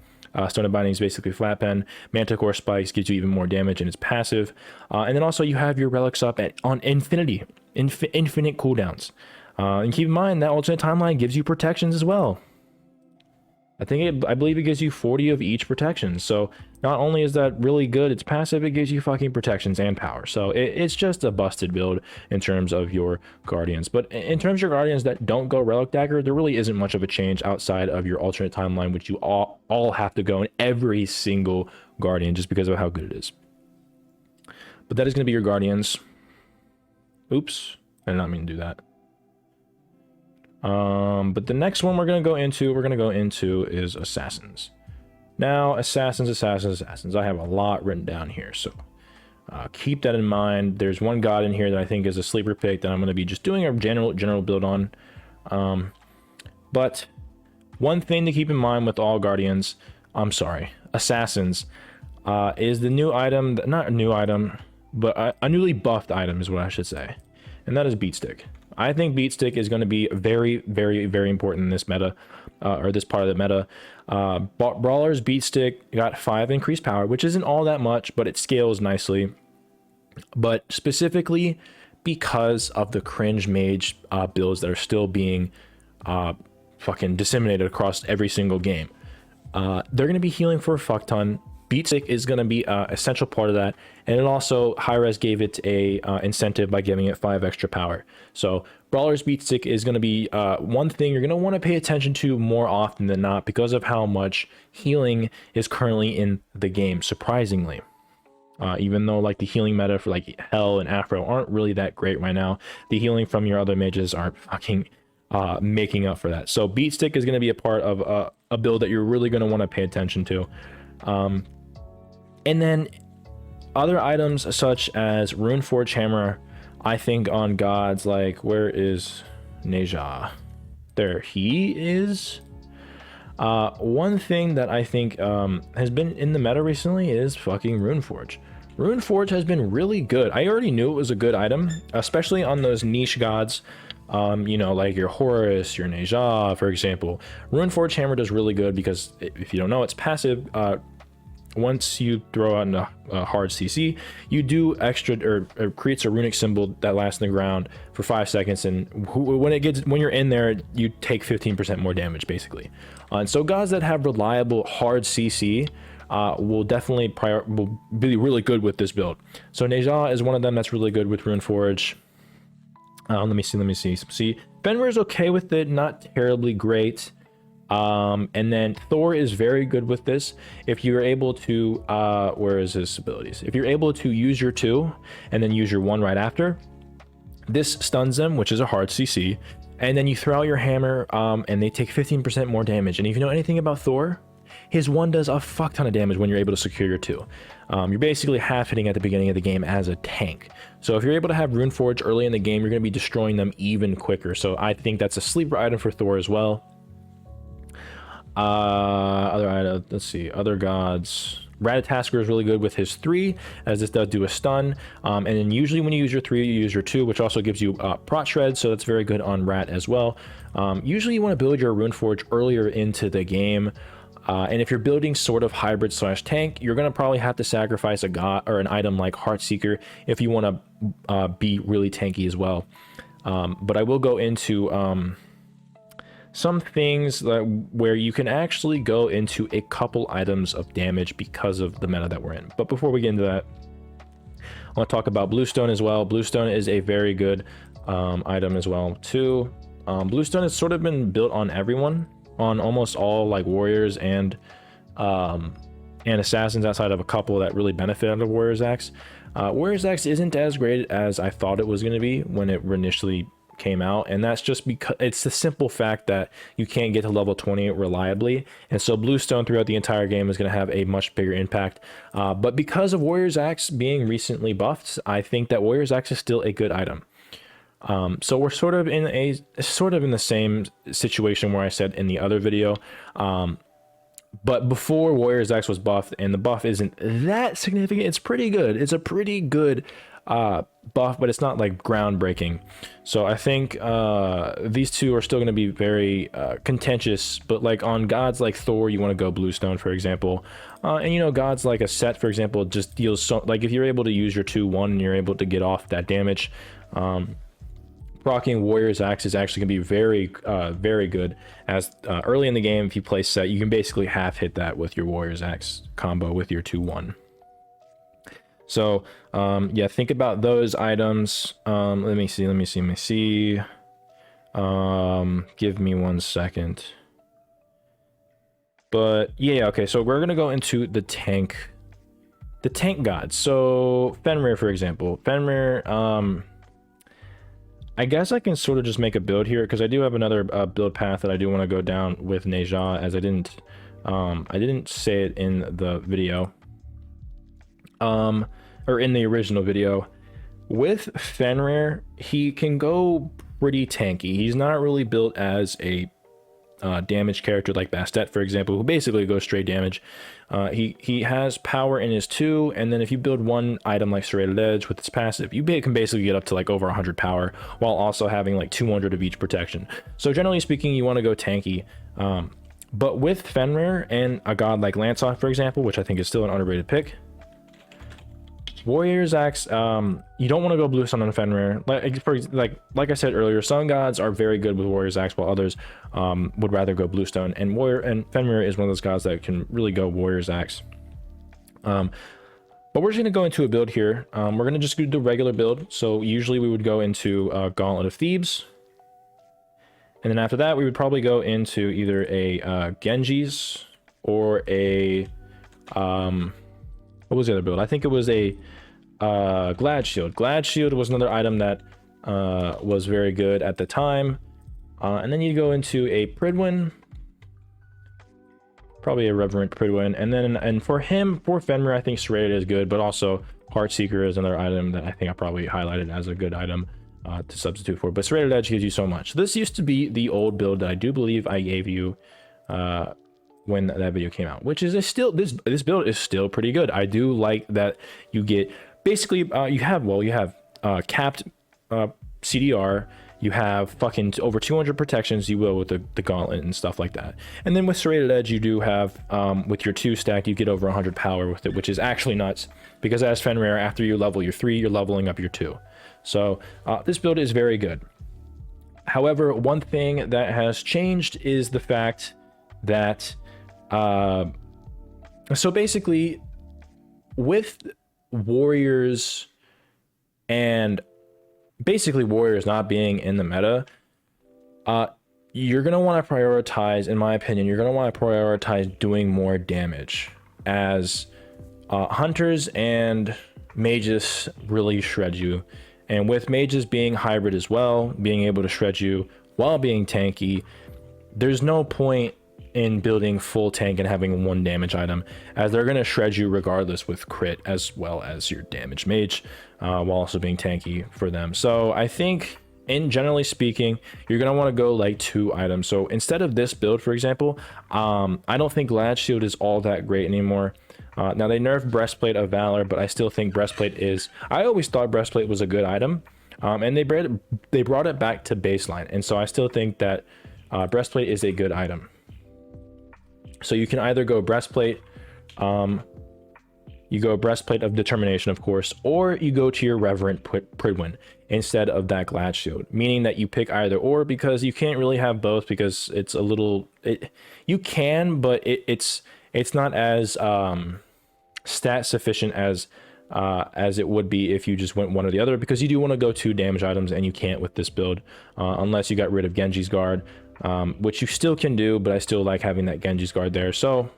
Stone of Binding is basically flat pen. Manticore Spikes gives you even more damage and it's passive. And then also you have your relics up on infinity, infinite cooldowns. And keep in mind that alternate timeline gives you protections as well. I believe it gives you 40 of each protection. So not only is that really good, it's passive, it gives you fucking protections and power. So it's just a busted build in terms of your guardians. But in terms of your guardians that don't go relic dagger, there really isn't much of a change outside of your alternate timeline, which you all have to go in every single guardian just because of how good it is. But that is going to be your guardians. Oops, I did not mean to do that. But the next one we're going to go into is assassins. Now, assassins. I have a lot written down here, so keep that in mind. There's one god in here that I think is a sleeper pick that I'm going to be just doing a general build on. But one thing to keep in mind with all guardians, assassins, is the new item, not a new item, but a newly buffed item is what I should say, and that is beat stick. I think beat stick is going to be very, very, very important in this meta, or this part of the meta. Brawlers beat stick got 5 increased power, which isn't all that much, but it scales nicely. But specifically because of the cringe mage builds that are still being fucking disseminated across every single game, they're going to be healing for a fuck ton. Beat stick is going to be an essential part of that, and it also Hi-Rez gave it a incentive by giving it 5 extra power. So Brawler's beat stick is going to be one thing you're going to want to pay attention to more often than not because of how much healing is currently in the game, surprisingly. Even though like the healing meta for like Hell and Afro aren't really that great right now, the healing from your other mages aren't fucking making up for that. So beat stick is going to be a part of a build that you're really going to want to pay attention to. And then other items such as Runeforge Hammer, I think on gods like, where is Neja? There he is. One thing that I think has been in the meta recently is fucking Runeforge. Runeforge has been really good. I already knew it was a good item, especially on those niche gods. You know, like your Horus, your Neja, for example. Runeforge Hammer does really good because if you don't know, it's passive. Once you throw out a hard CC, you do extra or creates a runic symbol that lasts in the ground for 5 seconds, and when you're in there, you take 15% more damage basically. And so gods that have reliable hard CC will definitely will be really good with this build. So Neja is one of them that's really good with Runeforge. Let me see. See, Fenrir is okay with it, not terribly great. And then Thor is very good with this. If you're able to, where is his abilities? If you're able to use your 2 and then use your 1 right after, this stuns them, which is a hard CC. And then you throw out your hammer, and they take 15% more damage. And if you know anything about Thor, his 1 does a fuck ton of damage when you're able to secure your 2. You're basically half hitting at the beginning of the game as a tank. So if you're able to have Runeforge early in the game, you're going to be destroying them even quicker. So I think that's a sleeper item for Thor as well. Other items, let's see, other gods. Ratatasker is really good with his 3, as this does do a stun. And then usually when you use your 3, you use your 2, which also gives you prot shred, so that's very good on Rat as well. Usually you want to build your Runeforge earlier into the game. And if you're building sort of hybrid / tank, you're going to probably have to sacrifice a god or an item like Heartseeker if you want to be really tanky as well. But I will go into some things where you can actually go into a couple items of damage because of the meta that we're in. But before we get into that, I want to talk about Bluestone as well. Bluestone is a very good item as well too. Bluestone has sort of been built on everyone, on almost all like warriors and assassins outside of a couple that really benefit out of Warrior's Axe. Warrior's Axe isn't as great as I thought it was going to be when it initially came out, and that's just because it's the simple fact that you can't get to level 20 reliably, and so Bluestone throughout the entire game is going to have a much bigger impact. But because of Warrior's Axe being recently buffed, I think that Warrior's Axe is still a good item. So we're sort of in the same situation where I said in the other video, but before Warrior's Axe was buffed, and the buff isn't that significant, it's pretty good. It's a pretty good buff, but it's not like groundbreaking. So I think these two are still going to be very contentious, but like on gods like Thor, you want to go Bluestone, for example. And you know, gods like a Set, for example, just deals so, like if you're able to use your 2-1 and you're able to get off that damage, rocking Warrior's Axe is actually going to be very, very good. As early in the game, if you play set, you can basically half hit that with your Warrior's Axe combo with your 2-1. So, yeah, think about those items. Let me see. Give me 1 second. But yeah, okay, so we're gonna go into the tank gods. So Fenrir, for example. Fenrir, I guess I can sort of just make a build here because I do have another build path that I do want to go down with Neja, as I didn't say it in the video, or in the original video. With Fenrir, he can go pretty tanky. He's not really built as a damage character like Bastet, for example, who basically goes straight damage. He has power in his 2, and then if you build one item like Serrated Edge with its passive, you can basically get up to like over 100 power while also having like 200 of each protection. So generally speaking, you want to go tanky. But with Fenrir and a god like Lancelot, for example, which I think is still an underrated pick, Warrior's Axe, you don't want to go Bluestone on Fenrir. Like I said earlier, some gods are very good with Warrior's Axe, while others would rather go Bluestone. And Fenrir is one of those gods that can really go Warrior's Axe. But we're just going to go into a build here. We're going to just do the regular build. So usually we would go into Gauntlet of Thebes. And then after that, we would probably go into either a Genji's or a... what was the other build? I think it was a Glad Shield. Glad Shield was another item that was very good at the time. And then you go into a Pridwin. Probably a Reverent Pridwin. And then for Fenrir, I think Serrated is good, but also Heartseeker is another item that I think I probably highlighted as a good item to substitute for. But Serrated Edge gives you so much. This used to be the old build that I do believe I gave you when that video came out, which is still this build is still pretty good. I do like that you get basically you have capped CDR, you have fucking over 200 protections, you will, with the gauntlet and stuff like that. And then with Serrated Edge, you do have with your 2 stack, you get over 100 power with it, which is actually nuts, because as Fenrir, after you level your 3, you're leveling up your 2. So this build is very good. However, one thing that has changed is the fact that so basically with warriors and basically warriors not being in the meta, you're going to want to prioritize, in my opinion, you're going to want to prioritize doing more damage, as hunters and mages really shred you. And with mages being hybrid as well, being able to shred you while being tanky, there's no point in building full tank and having 1 damage item, as they're going to shred you regardless with crit as well as your damage mage, while also being tanky for them. So I think, in generally speaking, you're going to want to go like 2 items. So instead of this build, for example, I don't think Glad Shield is all that great anymore. Now they nerfed Breastplate of Valor, but I still think Breastplate is... I always thought Breastplate was a good item, and they brought it back to baseline, and so I still think that Breastplate is a good item. So you can either go Breastplate, you go Breastplate of Determination, of course, or you go to your Reverent Pridwin instead of that Glad Shield, meaning that you pick either or, because you can't really have both, because it's a little... you can, but it's not as stat sufficient as it would be if you just went one or the other, because you do want to go 2 damage items, and you can't with this build unless you got rid of Genji's Guard, which you still can do, but I still like having that Genji's Guard there. So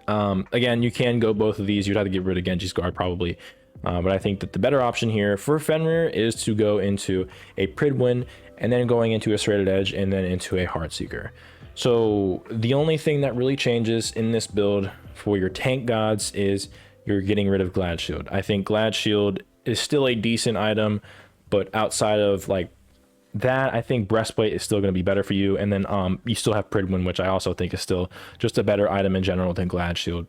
again, you can go both of these. You'd have to get rid of Genji's Guard probably, but I think that the better option here for Fenrir is to go into a Pridwin, and then going into a Serrated Edge, and then into a Heartseeker. So the only thing that really changes in this build for your tank gods is you're getting rid of Glad Shield. I think Glad Shield is still a decent item, but outside of like that, I think Breastplate is still going to be better for you. And then you still have Pridwin, which I also think is still just a better item in general than Glad Shield.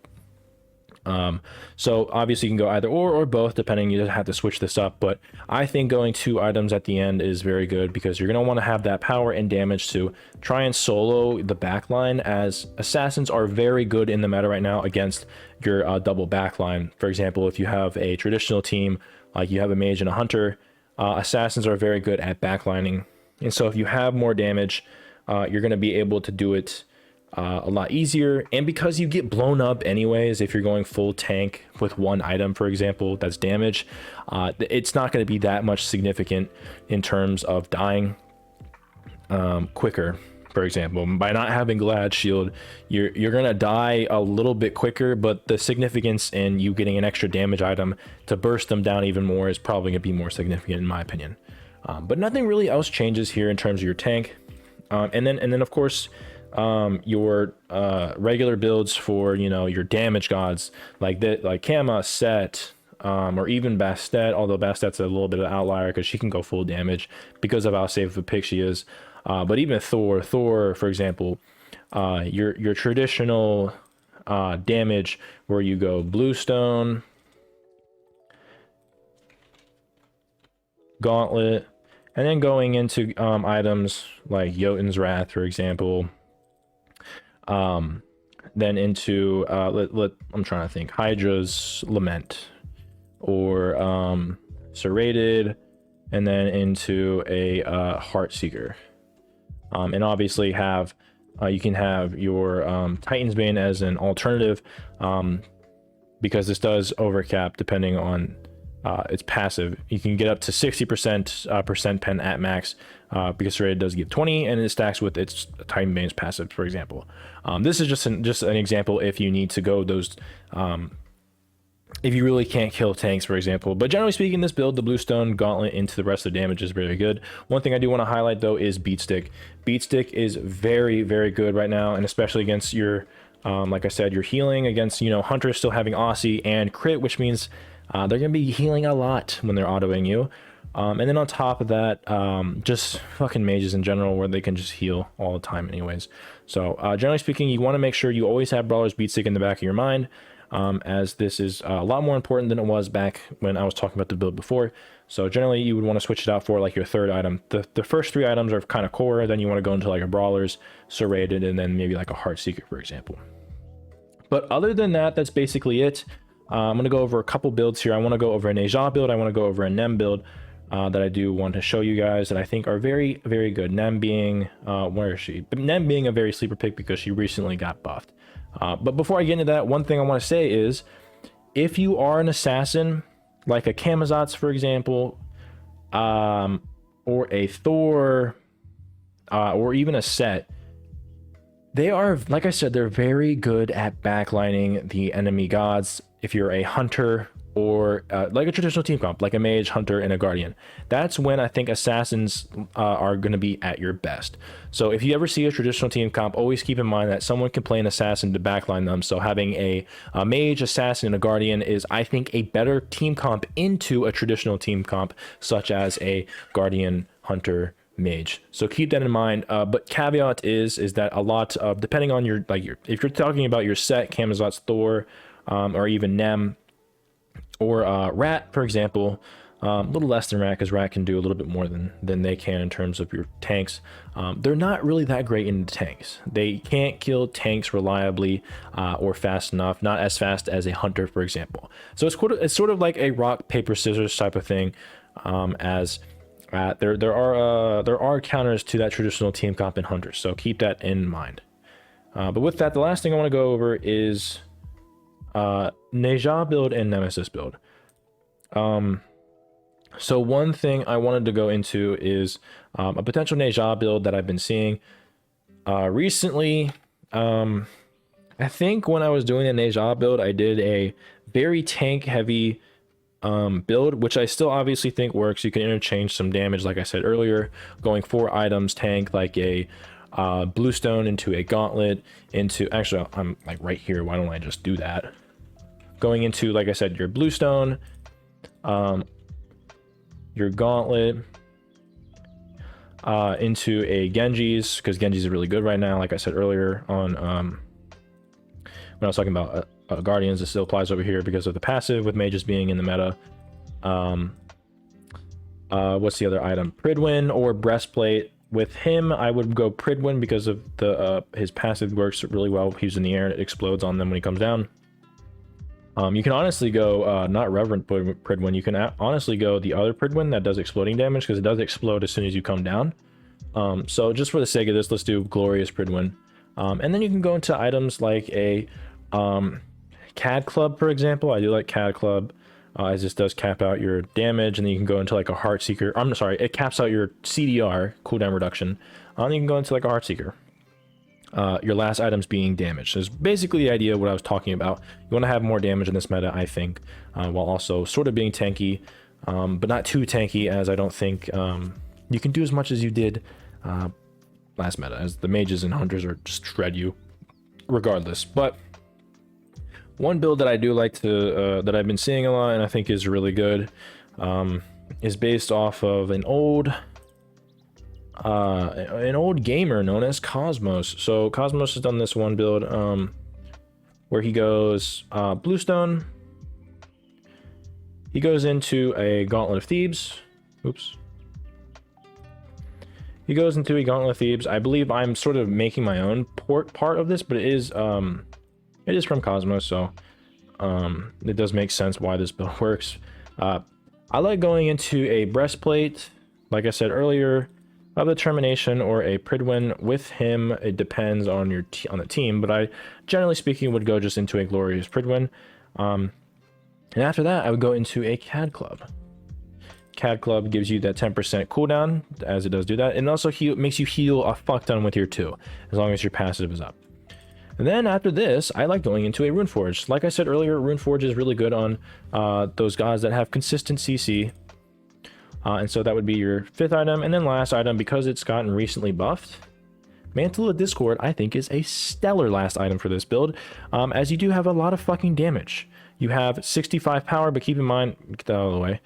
So obviously you can go either or both, depending. You just have to switch this up, but I think going 2 items at the end is very good, because you're going to want to have that power and damage to try and solo the backline, as assassins are very good in the meta right now against your double backline. For example, if you have a traditional team, like you have a mage and a hunter, assassins are very good at backlining, and so if you have more damage, you're going to be able to do it a lot easier. And because you get blown up anyways, if you're going full tank with one item, for example, that's damage, it's not going to be that much significant in terms of dying quicker. For example, by not having Glad Shield, you're gonna die a little bit quicker, but the significance in you getting an extra damage item to burst them down even more is probably gonna be more significant in my opinion. But nothing really else changes here in terms of your tank, and then of course your regular builds for, you know, your damage gods like that, like Kama, Set, or even Bastet, although Bastet's a little bit of an outlier because she can go full damage because of how safe of a pick she is. But even Thor, for example, your traditional damage where you go Bluestone, Gauntlet, and then going into items like Jotun's Wrath, for example. Then into I'm trying to think, Hydra's Lament, or Serrated, and then into a Heartseeker. And obviously have you can have your Titan's Bane as an alternative, because this does overcap depending on its passive. You can get up to 60% percent pen at max, because Serrated does give 20, and it stacks with its Titan Bane's passive, for example. This is just an example if you need to go those if you really can't kill tanks, for example. But generally speaking, this build, the Bluestone Gauntlet into the rest of the damage, is very good. One thing I do want to highlight though is Beatstick. Beatstick is very, very good right now, and especially against your, like I said, your healing against, you know, Hunters still having Aussie and crit, which means they're going to be healing a lot when they're autoing you. And then on top of that, just fucking mages in general, where they can just heal all the time anyways. So generally speaking, you want to make sure you always have Brawler's Beatstick in the back of your mind, as this is a lot more important than it was back when I was talking about the build before. So generally you would want to switch it out for like your third item. The first three items are kind of core, then you want to go into like a Brawler's, Serrated, and then maybe like a Heartseeker, for example. But other than that, that's basically it. I'm going to go over a couple builds here. I want to go over a Neja build, I want to go over a Nem build that I do want to show you guys that I think are very, very good. Nem being, where is she? Nem being a very sleeper pick because she recently got buffed. But before I get into that, one thing I want to say is, if you are an assassin, like a Camazotz, for example, or a Thor, or even a Set, they are, like I said, they're very good at backlining the enemy gods. If you're a Hunter, or like a traditional team comp, like a Mage, Hunter, and a Guardian, that's when I think assassins are going to be at your best. So if you ever see a traditional team comp, always keep in mind that someone can play an assassin to backline them. So having a Mage, Assassin, and a Guardian is, I think, a better team comp into a traditional team comp, such as a Guardian, Hunter, Mage. So keep that in mind. But caveat is that a lot of, depending on your, like your, if you're talking about your Set, Camazotz, Thor, or even Nem, or Rat, for example, a little less than Rat, because Rat can do a little bit more than they can in terms of your tanks. They're not really that great in the tanks. They can't kill tanks reliably or fast enough, not as fast as a Hunter, for example. So it's sort of like a rock, paper, scissors type of thing, as there are counters to that traditional team comp in Hunters, so keep that in mind. But with that, the last thing I want to go over is Neja build and Nemesis build. So one thing I wanted to go into is a potential Neja build that I've been seeing recently. I think when I was doing a Neja build, I did a very tank heavy build, which I still obviously think works. You can interchange some damage, like I said earlier, going 4 items tank, like a Bluestone into a Gauntlet, into, actually I'm like right here, why don't I just do that? Going into, like I said, your Bluestone, your Gauntlet, into a Genji's, because Genji's are really good right now, like I said earlier on when I was talking about Guardians. It still applies over here because of the passive, with mages being in the meta. What's the other item? Pridwin or Breastplate. With him, I would go Pridwin because of the his passive works really well. He's in the air and it explodes on them when he comes down. You can honestly go not Reverent Pridwin. You can honestly go the other Pridwin that does exploding damage, because it does explode as soon as you come down. So just for the sake of this, let's do Glorious Pridwin. And then you can go into items like a CAD Club, for example. I do like CAD Club, as this does cap out your damage, and then you can go into like a Heart Seeker. I'm sorry, it caps out your CDR, cooldown reduction. And you can go into like a Heart Seeker. Your last items being damage. So it's basically the idea of what I was talking about. You want to have more damage in this meta, I think, while also sort of being tanky, but not too tanky, as I don't think you can do as much as you did last meta, as the mages and hunters are just shred you regardless. But one build that I do like to that I've been seeing a lot and I think is really good is based off of an old gamer known as Cosmos. So Cosmos has done this one build where he goes Bluestone. He goes into a Gauntlet of Thebes. Oops. He goes into a Gauntlet of Thebes. I believe I'm sort of making my own part of this, but it is from Cosmos, so it does make sense why this build works. I like going into a breastplate, like I said earlier, of the Termination or a Pridwin with him. It depends on your on the team, but I generally speaking would go just into a Glorious Pridwin. And after that, I would go into a CAD Club. CAD Club gives you that 10% cooldown, as it does do that, and also makes you heal a fuck ton with your 2, as long as your passive is up. And then after this, I like going into a Runeforge. Like I said earlier, Runeforge is really good on those gods that have consistent CC. And so that would be your 5th item. And then last item, because it's gotten recently buffed, Mantle of Discord, I think, is a stellar last item for this build, as you do have a lot of fucking damage. You have 65 power, but keep in mind, get that out of the way.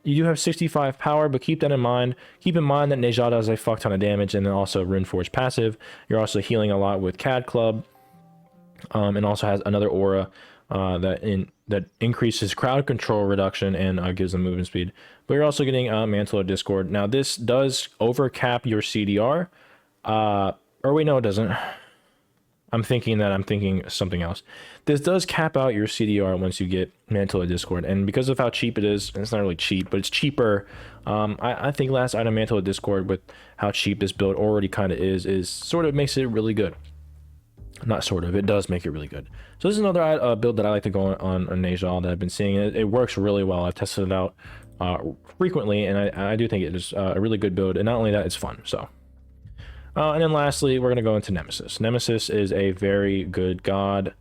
You do have 65 power, but keep that in mind. Keep in mind that Nejada does a fuck ton of damage, and then also Runeforge passive. You're also healing a lot with CAD Club, and also has another aura that increases crowd control reduction and gives them movement speed. But you're also getting Mantle of Discord. Now this does overcap your CDR, or wait, no, it doesn't. I'm thinking something else. This does cap out your CDR once you get Mantle of Discord, and because of how cheap it is, and it's not really cheap, but it's cheaper. I think last item Mantle of Discord, with how cheap this build already kind of is sort of makes it really good. Not sort of, it does make it really good. So this is another build that I like to go on Nejal that I've been seeing. It works really well. I've tested it out frequently, and I do think it is a really good build, and not only that, it's fun. So. And then lastly, we're going to go into Nemesis. Nemesis is a very good god,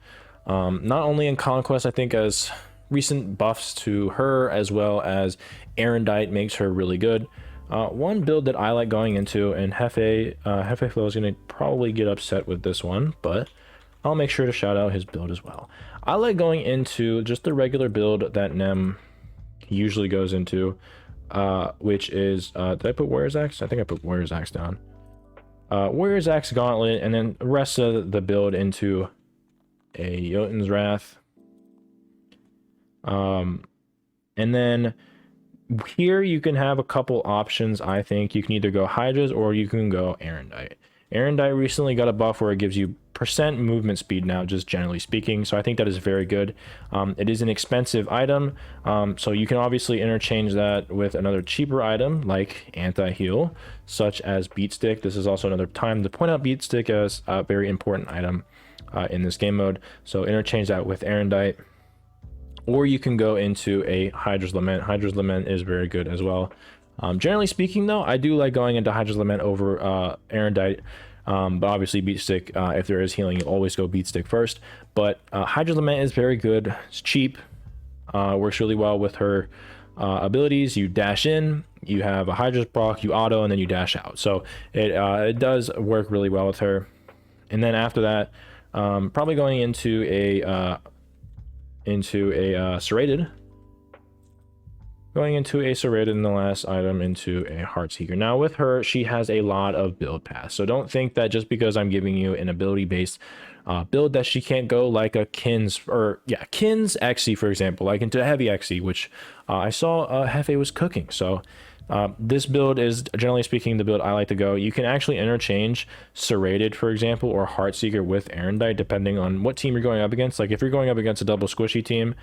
not only in Conquest, I think, as recent buffs to her, as well as Erendite makes her really good. One build that I like going into, and Hefe Flow is going to probably get upset with this one, but I'll make sure to shout out his build as well. I like going into just the regular build that Nem usually goes into, which is, did I put Warrior's Axe? I think I put Warrior's Axe down. Warrior's Axe Gauntlet, and then the rest of the build into a Jotun's Wrath. And then here you can have a couple options. I think you can either go Hydras or you can go Erendite. Erendite recently got a buff where it gives you % movement speed now, just generally speaking, so I think that is very good. It is an expensive item, so you can obviously interchange that with another cheaper item like anti-heal, such as Beat Stick. This is also another time to point out Beat Stick as a very important item in this game mode, so interchange that with Erendite. Or you can go into a Hydra's Lament. Hydra's Lament is very good as well. Generally speaking, though, I do like going into Hydra's Lament over Erendite. But obviously Beat Stick, if there is healing, you always go Beat Stick first. But Hydra's Lament is very good. It's cheap. Works really well with her abilities. You dash in, you have a Hydra's proc, you auto, and then you dash out. So it does work really well with her. And then after that, probably going into a Serrated. Going into a Serrated in the last item into a Heartseeker. Now with her, she has a lot of build paths. So don't think that just because I'm giving you an ability-based build that she can't go like a Kin's, or yeah, Kin's Xe, for example, like into Heavy Xe, which I saw Hefe was cooking. So This build is, generally speaking, the build I like to go. You can actually interchange Serrated, for example, or Heartseeker with Erendite, depending on what team you're going up against. Like, if you're going up against a double squishy team,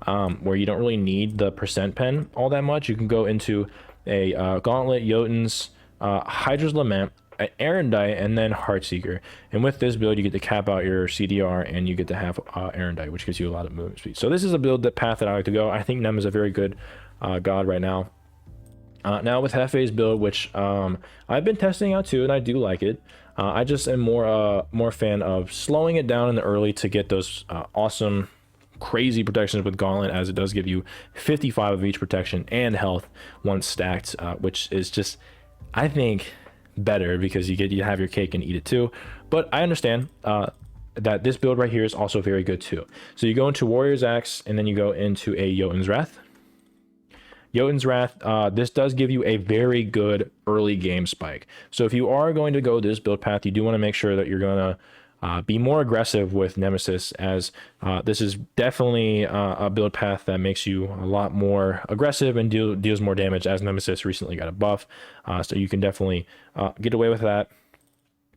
where you don't really need the percent pen all that much, you can go into a Gauntlet, Jotuns, Hydra's Lament, Erendite, and then Heartseeker. And with this build, you get to cap out your CDR, and you get to have Erendite, which gives you a lot of movement speed. So this is a build, path that I like to go. I think Nem is a very good god right now. Now with Hefe's build, which I've been testing out too, and I do like it. I just am more fan of slowing it down in the early to get those awesome, crazy protections with Gauntlet, as it does give you 55 of each protection and health once stacked, which is just, I think, better because you have your cake and eat it too. But I understand that this build right here is also very good too. So you go into Warrior's Axe, and then you go into a Jotun's Wrath. Jotun's Wrath, this does give you a very good early game spike. So if you are going to go this build path, you do want to make sure that you're going to be more aggressive with Nemesis, as this is definitely a build path that makes you a lot more aggressive and deals more damage, as Nemesis recently got a buff. So you can definitely get away with that.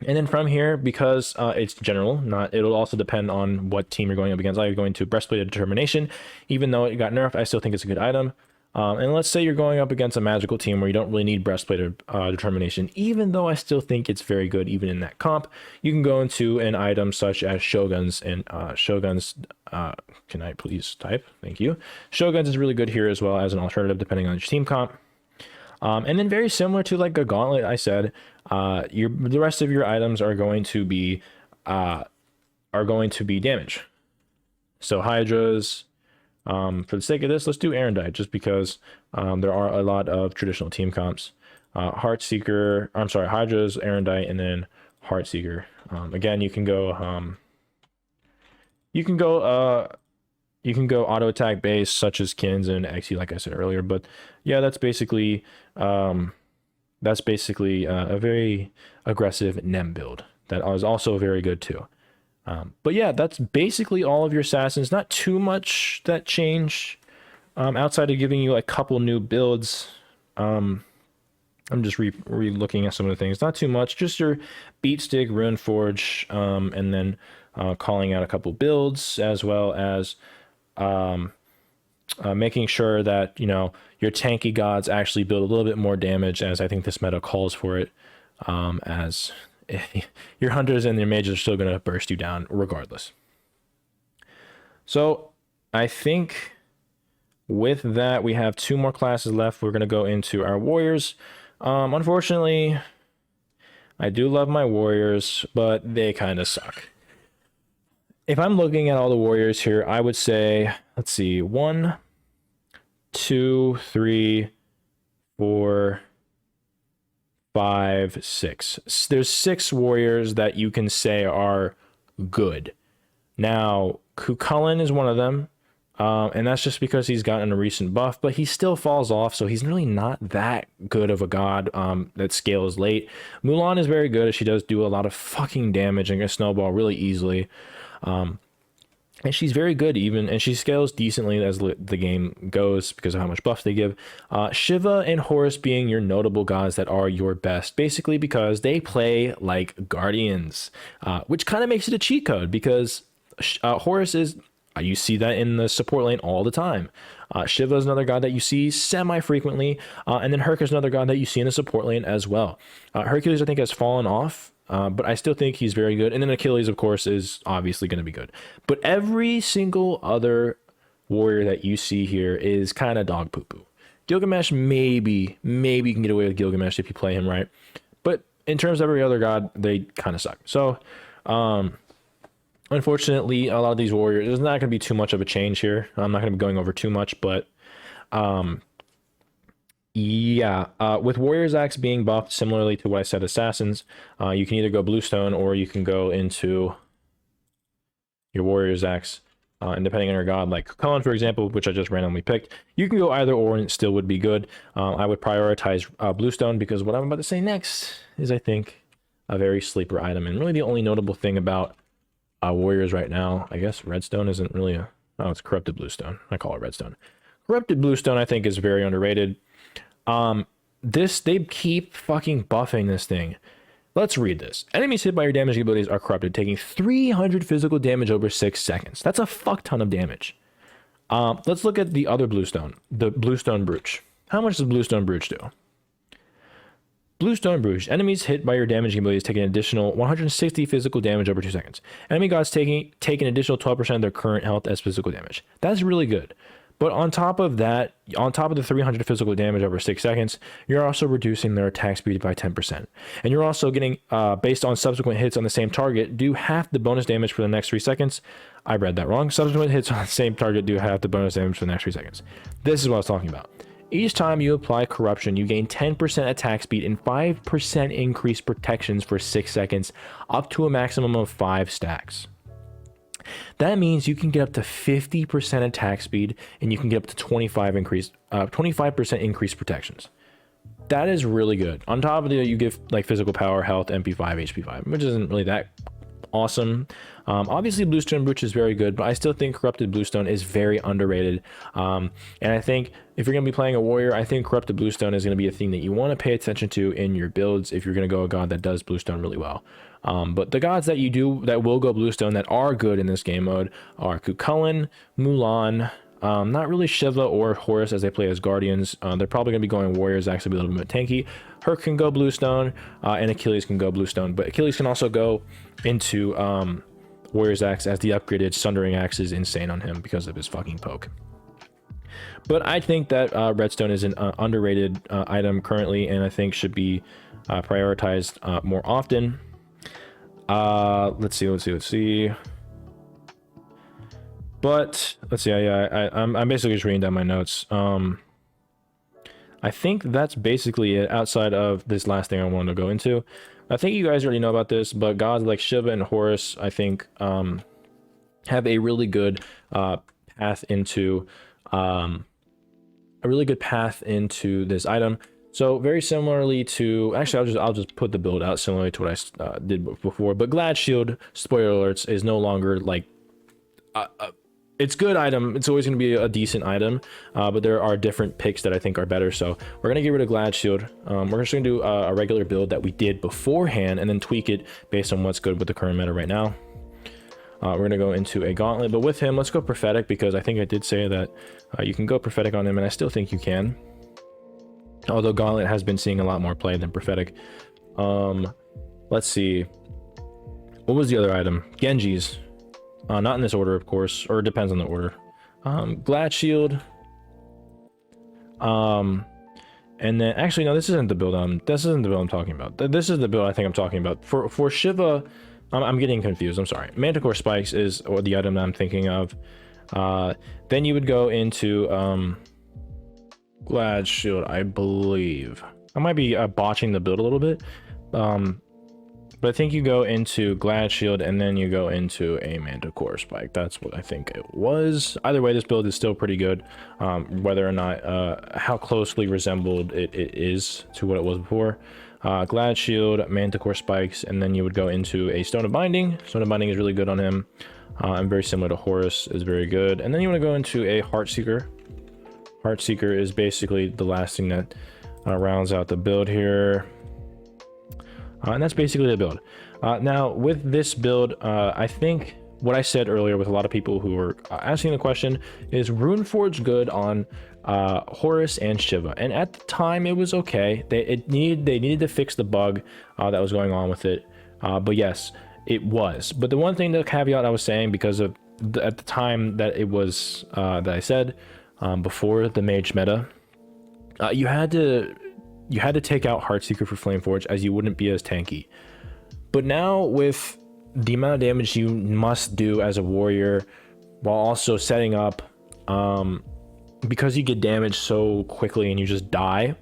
And then from here, because it's general, it'll also depend on what team you're going up against. I'm going to Breastplate of Determination. Even though it got nerfed, I still think it's a good item. And let's say you're going up against a magical team where you don't really need Breastplate of Determination, even though I still think it's very good even in that comp. You can go into an item such as Shoguns, and Shoguns, can I please type? Thank you. Shoguns is really good here as well as an alternative depending on your team comp. And then very similar to like a Gauntlet, I said, the rest of your items are going to be damage. So Hydras. For the sake of this, let's do Erendite, just because there are a lot of traditional team comps. Heartseeker, I'm sorry, Hydra's, Erendite, and then Heartseeker. Again, you can go auto attack base, such as Kins and XE, like I said earlier. But yeah, that's basically a very aggressive Nem build that is also very good too. But yeah, that's basically all of your assassins. Not too much that change outside of giving you a couple new builds. I'm just re-looking at some of the things. Not too much, just your Beatstick, Runeforge, and then calling out a couple builds, as well as making sure that, you know, your tanky gods actually build a little bit more damage, as I think this meta calls for it, as your hunters and your mages are still going to burst you down regardless. So I think with that, we have two more classes left. We're going to go into our warriors. Unfortunately, I do love my warriors, but they kind of suck. If I'm looking at all the warriors here, I would say, let's see, 1, 2, 3, 4, 5, 6. There's 6 warriors that you can say are good. Now, Cucullin is one of them, and that's just because he's gotten a recent buff, but he still falls off, so he's really not that good of a god that scales late. Mulan is very good, as she does do a lot of fucking damage and can snowball really easily. And she's very good even, and she scales decently as the game goes because of how much buff they give. Shiva and Horus being your notable gods that are your best, basically because they play like guardians, which kind of makes it a cheat code, because Horus is, you see that in the support lane all the time. Shiva is another god that you see semi-frequently, and then Hercules is another god that you see in the support lane as well. Hercules, I think, has fallen off, but I still think he's very good. And then Achilles, of course, is obviously going to be good. But every single other warrior that you see here is kind of dog poo-poo. Gilgamesh, maybe you can get away with Gilgamesh if you play him right. But in terms of every other god, they kind of suck. So, unfortunately, a lot of these warriors, there's not going to be too much of a change here. I'm not going to be going over too much, but yeah, with Warrior's Axe being buffed similarly to what I said, Assassins, you can either go Bluestone or you can go into your Warrior's Axe, and depending on your god, like Cucullin, for example, which I just randomly picked, you can go either or and it still would be good. I would prioritize Bluestone, because what I'm about to say next is, I think, a very sleeper item, and really the only notable thing about warriors right now, I guess Redstone isn't really a, oh, it's Corrupted Bluestone. I call it Redstone. Corrupted Bluestone, I think, is very underrated. they keep fucking buffing this thing. Let's read this. Enemies hit by your damaging abilities are corrupted, taking 300 physical damage over 6 seconds. That's a fuck ton of damage. Let's look at the other bluestone, the bluestone brooch. How much does bluestone brooch do? Bluestone brooch. Enemies hit by your damaging abilities take an additional 160 physical damage over 2 seconds. Enemy gods take an additional 12% of their current health as physical damage. That's really good. But on top of that, on top of the 300 physical damage over 6 seconds, you're also reducing their attack speed by 10%. And you're also getting, based on subsequent hits on the same target, do half the bonus damage for the next 3 seconds. I read that wrong. Subsequent hits on the same target do half the bonus damage for the next 3 seconds. This is what I was talking about. Each time you apply corruption, you gain 10% attack speed and 5% increased protections for 6 seconds, up to a maximum of 5 stacks. That means you can get up to 50% attack speed and you can get up to 25% increased protections. That is really good. On top of that, you give like physical power, health, MP5, HP5, which isn't really that awesome. Obviously, Bluestone Brooch is very good, but I still think Corrupted Bluestone is very underrated. And I think if you're going to be playing a warrior, I think Corrupted Bluestone is going to be a thing that you want to pay attention to in your builds if you're going to go a god that does Bluestone really well. But the gods that will go Bluestone that are good in this game mode are Cucullin, Mulan, not really Shiva or Horus as they play as guardians. They're probably going to be going warriors, actually be a little bit tanky. Herc can go Bluestone, and Achilles can go Bluestone, but Achilles can also go into Warrior's Axe, as the upgraded Sundering Axe is insane on him because of his fucking poke. But I think that Redstone is an underrated item currently, and I think should be prioritized more often. Let's see. But let's see. I'm basically just reading down my notes. I think that's basically it outside of this last thing I wanted to go into. I think you guys already know about this, but gods like Shiva and Horus, I think, have a really good path into this item. So very similarly to, actually, I'll just put the build out similarly to what I did before. But Glad Shield, spoiler alerts, is no longer like it's good item. It's always going to be a decent item, but there are different picks that I think are better. So we're going to get rid of Glad Shield. We're just going to do a regular build that we did beforehand and then tweak it based on what's good with the current meta right now. We're going to go into a gauntlet, but with him, let's go prophetic, because I think I did say that you can go prophetic on him, and I still think you can. Although gauntlet has been seeing a lot more play than prophetic. Let's see. What was the other item? Genji's. Not in this order, of course, or it depends on the order. Glad Shield. And then, actually, no, this isn't the build. This isn't the build I'm talking about. This is the build I think I'm talking about. For Shiva, I'm getting confused. I'm sorry. Manticore Spikes is the item that I'm thinking of. Then you would go into Glad Shield, I believe. I might be botching the build a little bit. But I think you go into Glad Shield and then you go into a Manticore Spike. That's what I think it was. Either way, this build is still pretty good. Whether or not how closely resembled it is to what it was before. Glad Shield, Manticore Spikes, and then you would go into a Stone of Binding. Stone of Binding is really good on him. And very similar to Horus, is very good. And then you want to go into a Heartseeker. Heartseeker is basically the last thing that rounds out the build here. And that's basically the build. Now, with this build, I think what I said earlier with a lot of people who were asking the question is Runeforge good on Horus and Shiva? And at the time, it was okay. They needed to fix the bug that was going on with it. But yes, it was. But the one thing, the caveat I was saying, because of at the time that it was that I said before the mage meta, you had to take out Heartseeker for Flameforge, as you wouldn't be as tanky. But now with the amount of damage you must do as a warrior, while also setting up, because you get damaged so quickly and you just die,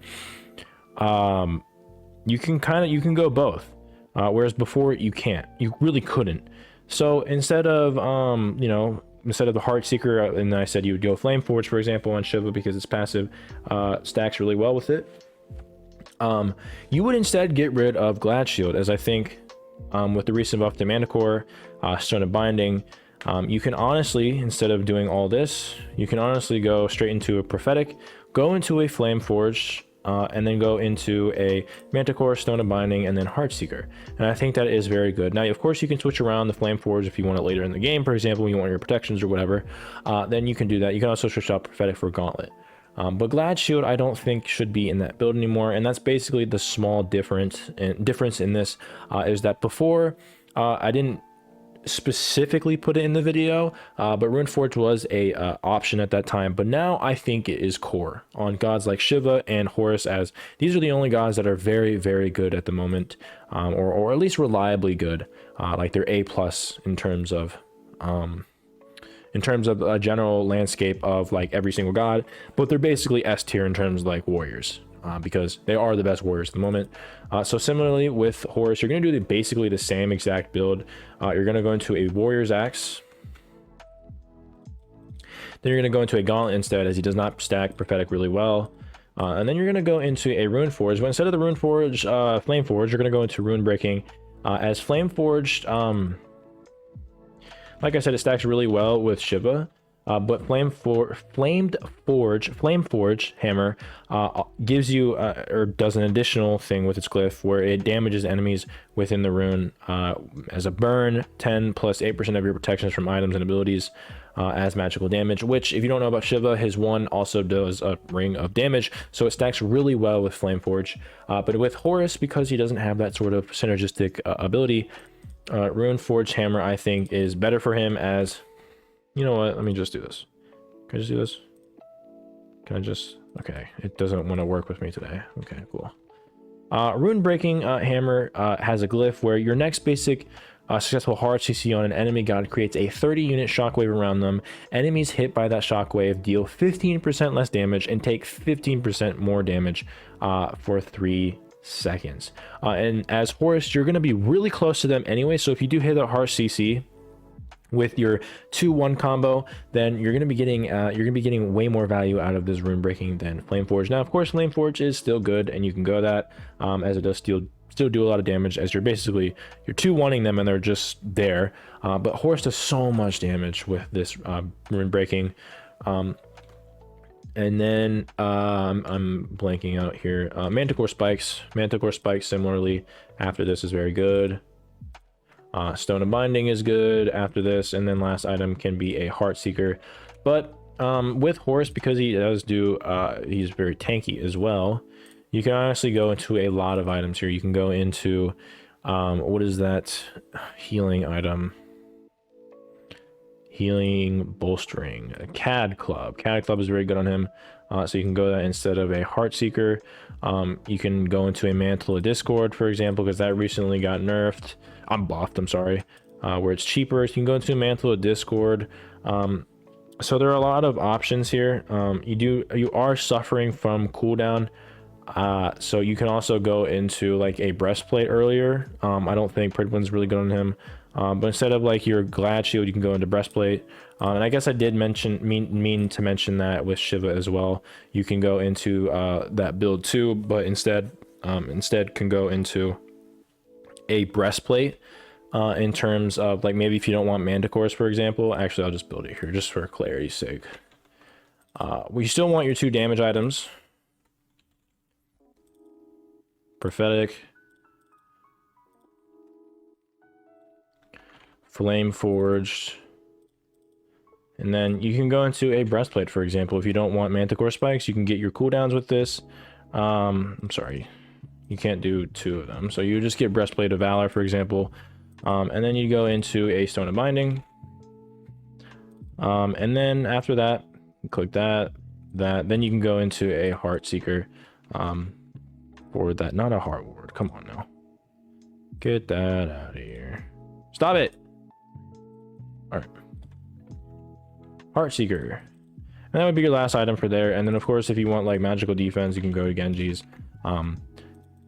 you can go both. Whereas before you can't. You really couldn't. So instead of instead of the Heartseeker, and I said you would go Flameforge, for example, on Shiva because it's passive, stacks really well with it. You would instead get rid of Glad Shield, as I think with the recent buff to Manticore, Stone of Binding, you can honestly, instead of doing all this, you can honestly go straight into a Prophetic, go into a Flameforge, and then go into a Manticore, Stone of Binding, and then Heartseeker. And I think that is very good. Now, of course, you can switch around the Flame Forge if you want it later in the game, for example, when you want your protections or whatever. Then you can do that. You can also switch out Prophetic for Gauntlet. But Glad Shield, I don't think should be in that build anymore, and that's basically the small difference in this, is that before, I didn't specifically put it in the video, but Runeforge was a option at that time, but now I think it is core on gods like Shiva and Horus, as these are the only gods that are very, very good at the moment, or at least reliably good, like they're A+ in terms of a general landscape of like every single god, but they're basically S tier in terms of like warriors, because they are the best warriors at the moment. So similarly with Horus, you're going to do basically the same exact build. You're going to go into a Warrior's Axe. Then you're going to go into a Gauntlet instead, as he does not stack Prophetic really well. And then you're going to go into a Rune Forge. But instead of the Rune Forge, Flame Forge, you're going to go into Rune Breaking. As Flame Forged, like I said, it stacks really well with Shiva. But Flame Forge Hammer gives you, or does an additional thing with its glyph where it damages enemies within the rune as a burn, 10 plus 8% of your protections from items and abilities as magical damage, which, if you don't know about Shiva, his one also does a ring of damage, so it stacks really well with Flame Forge. But with Horus, because he doesn't have that sort of synergistic ability, Rune Forge Hammer, I think, is better for him. As you know what, let me just do this. Can I just do this? Can I just... Okay, it doesn't want to work with me today. Okay, cool. Rune Breaking Hammer has a glyph where your next basic successful hard CC on an enemy god creates a 30-unit shockwave around them. Enemies hit by that shockwave deal 15% less damage and take 15% more damage for 3 seconds. And as Horus, you're going to be really close to them anyway, so if you do hit a hard CC with your 2-1 combo, then you're going to be getting way more value out of this Rune Breaking than Flame Forge. Now, of course, Flame Forge is still good, and you can go that, as it does still do a lot of damage, as you're 2-1ing them and they're just there. But Horus does so much damage with this Rune Breaking. And then I'm blanking out here. Manticore Spikes. Manticore Spikes similarly after this is very good. Stone of Binding is good after this, and then last item can be a Heartseeker. But with Horus, because he does do, he's very tanky as well, you can honestly go into a lot of items here. You can go into, what is that healing item? Healing Bolstering. A CAD Club. CAD Club is very good on him. So you can go that instead of a Heartseeker. You can go into a Mantle of Discord, for example, because that recently got nerfed. Buffed, I'm sorry. Where it's cheaper. You can go into a Mantle of Discord. So there are a lot of options here. You are suffering from cooldown. So you can also go into like a Breastplate earlier. I don't think Pridwin's really good on him. But instead of like your Glad Shield, you can go into Breastplate. And I guess I did mean to mention that with Shiva as well. You can go into that build too, but instead can go into a Breastplate in terms of like, maybe if you don't want Manticores, for example. Actually, I'll just build it here just for clarity's sake. We still want your 2 damage items. Prophetic. Flame Forged. And then you can go into a Breastplate, for example. If you don't want Manticore Spikes, you can get your cooldowns with this. I'm sorry. You can't do 2 of them. So you just get Breastplate of Valor, for example. And then you go into a Stone of Binding. And then after that, click that. Then you can go into a Heartseeker. For that, not a Heart Ward. Come on now. Get that out of here. Stop it! Alright. Heartseeker. And that would be your last item for there. And then, of course, if you want like magical defense, you can go to Genji's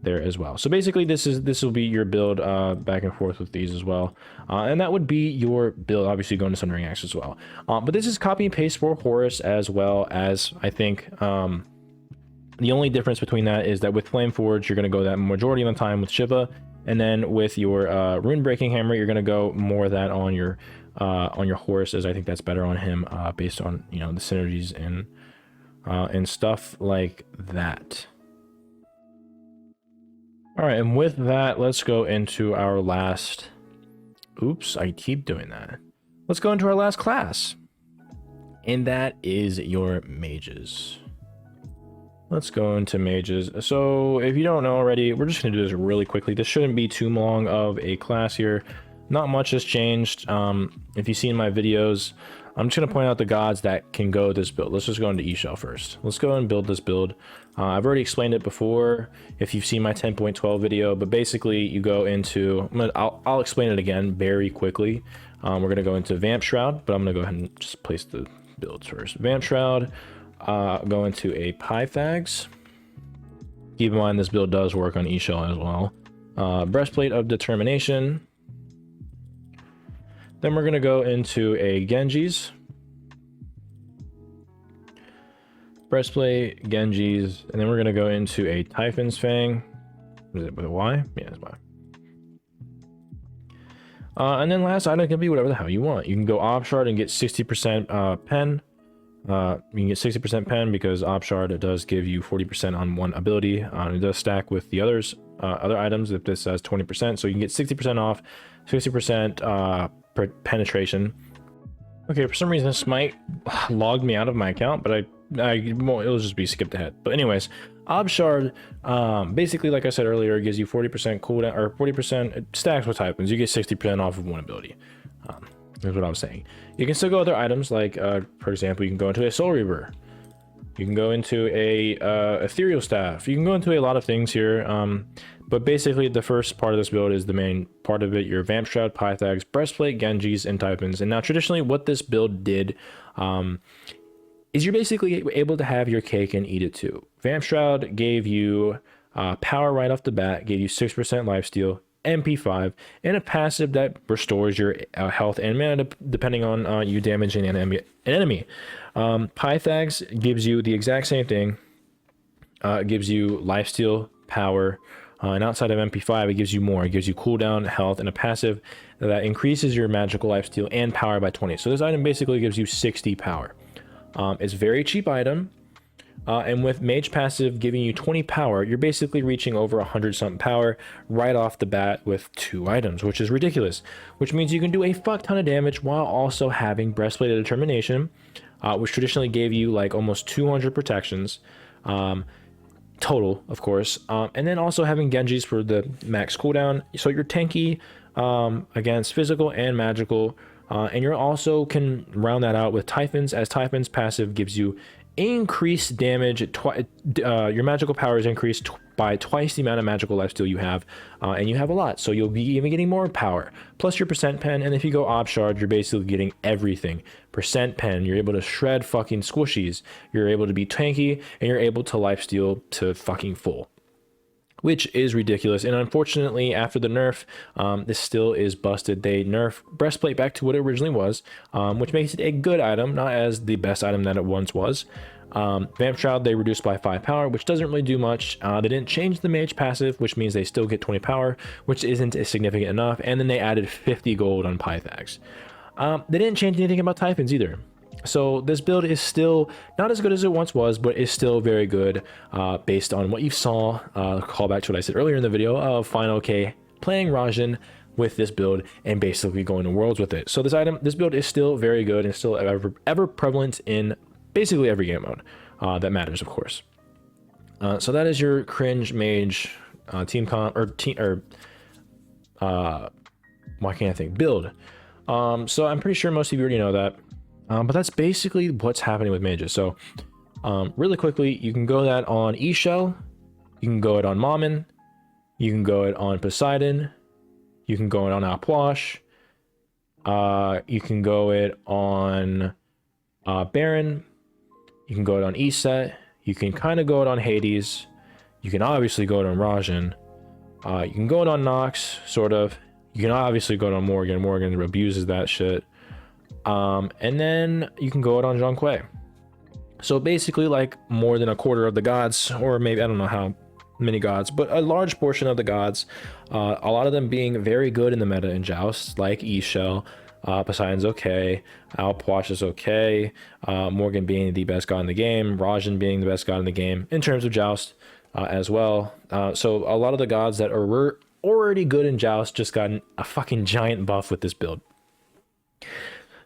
there as well. So basically, this will be your build back and forth with these as well. And that would be your build, obviously going to Sundering Axe as well. But this is copy and paste for Horus, as well as, I think, the only difference between that is that with Flame Forge, you're going to go that majority of the time with Shiva. And then with your Rune Breaking Hammer, you're going to go more of that on your Horus, as I think that's better on him, based on, you know, the synergies and stuff like that. All right, and with that, let's go into our last... Oops, I keep doing that. Let's go into our last class. And that is your mages. Let's go into mages. So if you don't know already, we're just going to do this really quickly. This shouldn't be too long of a class here. Not much has changed. If you've seen my videos, I'm just going to point out the gods that can go this build. Let's just go into eShell first. Let's go and build this build. I've already explained it before if you've seen my 10.12 video, but basically you go into, I'll explain it again very quickly. We're going to go into Vamp Shroud, but I'm going to go ahead and just place the builds first. Vamp Shroud, go into a Pythags. Keep in mind this build does work on eShell as well. Breastplate of Determination. Then we're going to go into a Genji's. Breastplate, Genji's, and then we're going to go into a Typhon's Fang. Is it with a Y? Yeah, it's Y. And then last item can be whatever the hell you want. You can go Obshard and get 60% pen. You can get 60% pen because Obshard, it does give you 40% on one ability. It does stack with the others, other items if this has 20%. So you can get 60% off, 60% penetration. Okay, for some reason Smite logged me out of my account, but it'll just be skipped ahead. But anyways, Obshard, basically, like I said earlier, it gives you 40% cooldown, or 40%, it stacks with typings. You get 60% off of one ability. That's what I was saying. You can still go other items, like, for example, you can go into a Soul Reaver. You can go into a Ethereal Staff. You can go into a lot of things here. But basically, the first part of this build is the main part of it. Your Vamp Shroud, Pythags, Breastplate, Genjis, and Typhons. And now, traditionally, what this build did is you're basically able to have your cake and eat it too. Vamp Shroud gave you power right off the bat, gave you 6% lifesteal, MP5, and a passive that restores your health and mana depending on you damaging an enemy. Pythags gives you the exact same thing. It gives you lifesteal, power, and outside of MP5, it gives you more. It gives you cooldown, health, and a passive that increases your magical lifesteal and power by 20. So this item basically gives you 60 power. It's a very cheap item. And with Mage passive giving you 20 power, you're basically reaching over 100 something power right off the bat with 2 items, which is ridiculous. Which means you can do a fuck ton of damage while also having Breastplate of Determination, which traditionally gave you like almost 200 protections. Total, of course, and then also having Genjis for the max cooldown, so you're tanky against physical and magical, and you also can round that out with Typhons, as Typhons passive gives you increased damage. Your magical power is increased by twice the amount of magical lifesteal you have, and you have a lot, so you'll be even getting more power plus your percent pen. And if you go Obshard, you're basically getting everything. Percent pen, you're able to shred fucking squishies, you're able to be tanky, and you're able to lifesteal to fucking full, which is ridiculous. And unfortunately, after the nerf, this still is busted. They nerf Breastplate back to what it originally was, which makes it a good item, not as the best item that it once was. Vamp Shroud, they reduced by 5 power, which doesn't really do much. They didn't change the Mage passive, which means they still get 20 power, which isn't significant enough. And then they added 50 gold on Pythags. They didn't change anything about Typhons either. So this build is still not as good as it once was, but is still very good based on what you saw. Call back to what I said earlier in the video of Final K playing Rajan with this build and basically going to Worlds with it. So this build is still very good and still ever prevalent in basically every game mode that matters, of course. So that is your cringe mage team comp or why can't I think build. So I'm pretty sure most of you already know that. But that's basically what's happening with mages. So really quickly, you can go that on eShell, you can go it on Mammon, you can go it on Poseidon, you can go it on Alpwash, you can go it on Baron, you can go it on Eset, you can kind of go it on Hades, you can obviously go it on Rajan, you can go it on Nox, sort of, you can obviously go it on Morgan. Morgan abuses that shit. And then you can go out on Zhang Kuei. So basically like more than a quarter of the gods, or maybe I don't know how many gods, but a large portion of the gods, a lot of them being very good in the meta in Joust, like eShell, Poseidon's okay, Alpwash is okay, Morgan being the best god in the game, Rajan being the best god in the game in terms of Joust. as well. So a lot of the gods that were already good in Joust just got a fucking giant buff with this build.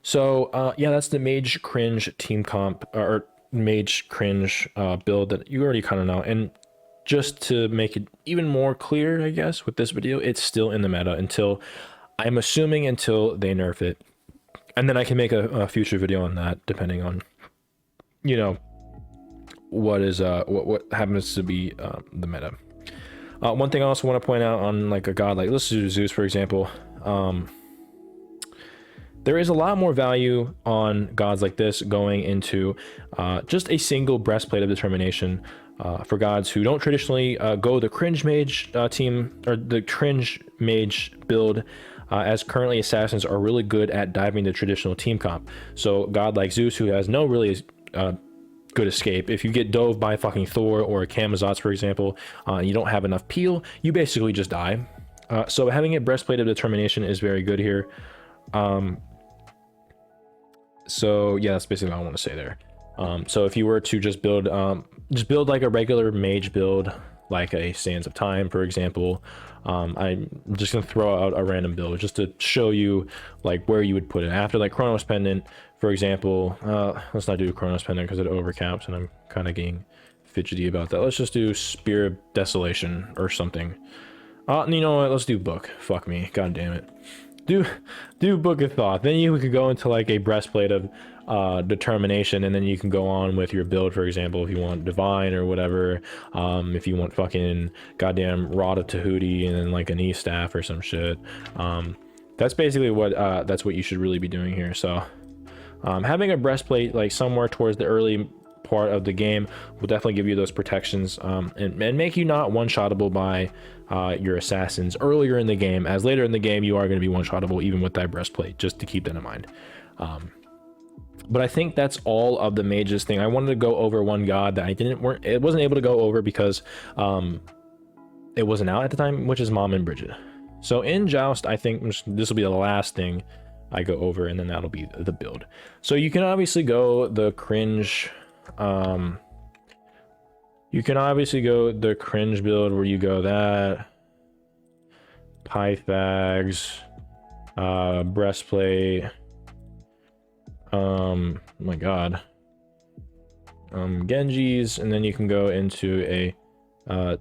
So yeah, that's the Mage Cringe team comp, or Mage Cringe build that you already kind of know. And just to make it even more clear, I guess, with this video, it's still in the meta until, I'm assuming, until they nerf it. And then I can make a future video on that, depending on, you know, what is what happens to be the meta. One thing I also want to point out on like a god like, let's do Zeus for example. There is a lot more value on gods like this going into just a single breastplate of determination for gods who don't traditionally go the cringe mage team, or the cringe mage build, as currently assassins are really good at diving the traditional team comp. So god like Zeus, who has no really good escape, if you get dove by fucking Thor or a Camazotz for example, and you don't have enough peel, you basically just die. So having a breastplate of determination is very good here. So yeah, that's basically what I want to say there. So if you were to just build like a regular mage build, like a Sands of Time for example, I'm just gonna throw out a random build just to show you like where you would put it after like Chronos Pendant for example. Let's not do Chronos Pendant because it overcaps and I'm kind of getting fidgety about that. Let's just do Spear of Desolation or something. You know what, let's do Book. Fuck me, god damn it. Do Book of Thoth. Then you could go into like a breastplate of determination, and then you can go on with your build, for example, if you want divine or whatever. If you want fucking goddamn Rod of Tahuti and then like an E-staff or some shit. That's basically what that's what you should really be doing here. So having a breastplate like somewhere towards the early part of the game will definitely give you those protections, and make you not one-shottable by your assassins earlier in the game, as later in the game you are going to be one-shottable even with that breastplate, just to keep that in mind. But I think that's all of the mages thing. I wanted to go over one god that I wasn't able to go over because it wasn't out at the time, which is Mom and Bridget. So in Joust, I think this will be the last thing I go over, and then that'll be the build. So you can obviously go the cringe you can obviously go the cringe build where you go that Pythags, breastplate, oh my god, Genji's, and then you can go into a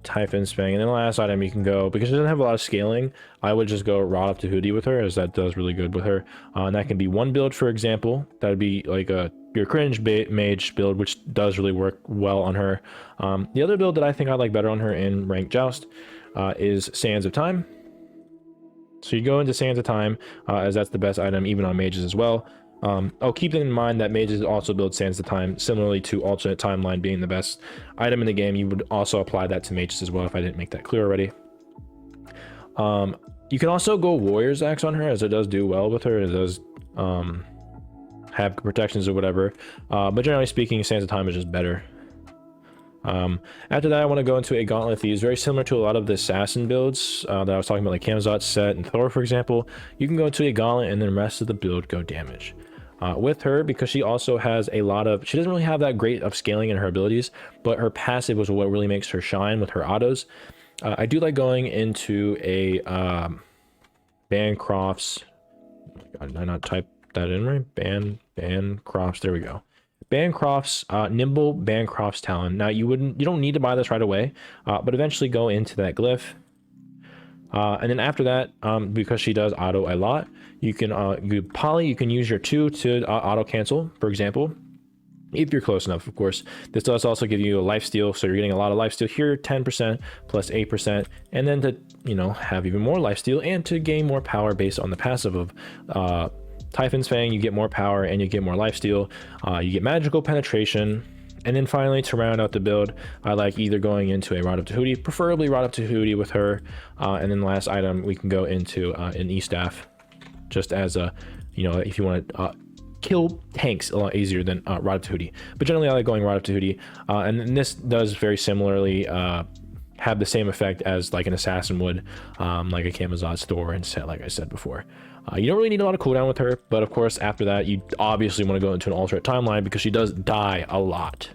Typhon Spang, and then the last item you can go, because she doesn't have a lot of scaling, I would just go Rod of Tahuti with her, as that does really good with her. And that can be one build, for example. That would be like your cringe mage build, which does really work well on her. The other build that I think I like better on her in ranked Joust is Sands of Time. So you go into Sands of Time, as that's the best item even on mages as well. I'll keep in mind that mages also build Sands of Time, similarly to alternate timeline being the best item in the game. You would also apply that to mages as well, if I didn't make that clear already. You can also go Warrior's Axe on her, as it does do well with her. It does have protections or whatever, but generally speaking, Sands of Time is just better. After that, I want to go into a Gauntlet of Thieves, very similar to a lot of the assassin builds that I was talking about, like Camazotz, Set, and Thor, for example. You can go into a Gauntlet, and then the rest of the build go damage. With her, because she also has a lot of, she doesn't really have that great of scaling in her abilities, but her passive was what really makes her shine with her autos. I do like going into a Bancroft's, did I not type that in right? Bancroft's, there we go. Bancroft's Nimble Bancroft's Talon. Now you don't need to buy this right away, but eventually go into that glyph. And then after that, because she does auto a lot, you can you can use your 2 to auto cancel, for example, if you're close enough, of course. This does also give you a lifesteal, so you're getting a lot of lifesteal here, 10% plus 8%, and then to, you know, have even more lifesteal and to gain more power based on the passive of Typhon's Fang. You get more power and you get more lifesteal. You get magical penetration. And then finally, to round out the build, I like either going into a Rod of Tahuti, preferably Rod of Tahuti with her. And then the last item, we can go into an E-staff, just as a, you know, if you want to kill tanks a lot easier than Rod of Tahuti. But generally, I like going Rod of Tahuti. And then this does very similarly have the same effect as like an assassin would, like a Camazotz, Thor, and Set, like I said before. You don't really need a lot of cooldown with her, but of course after that you obviously want to go into an alternate timeline because she does die a lot.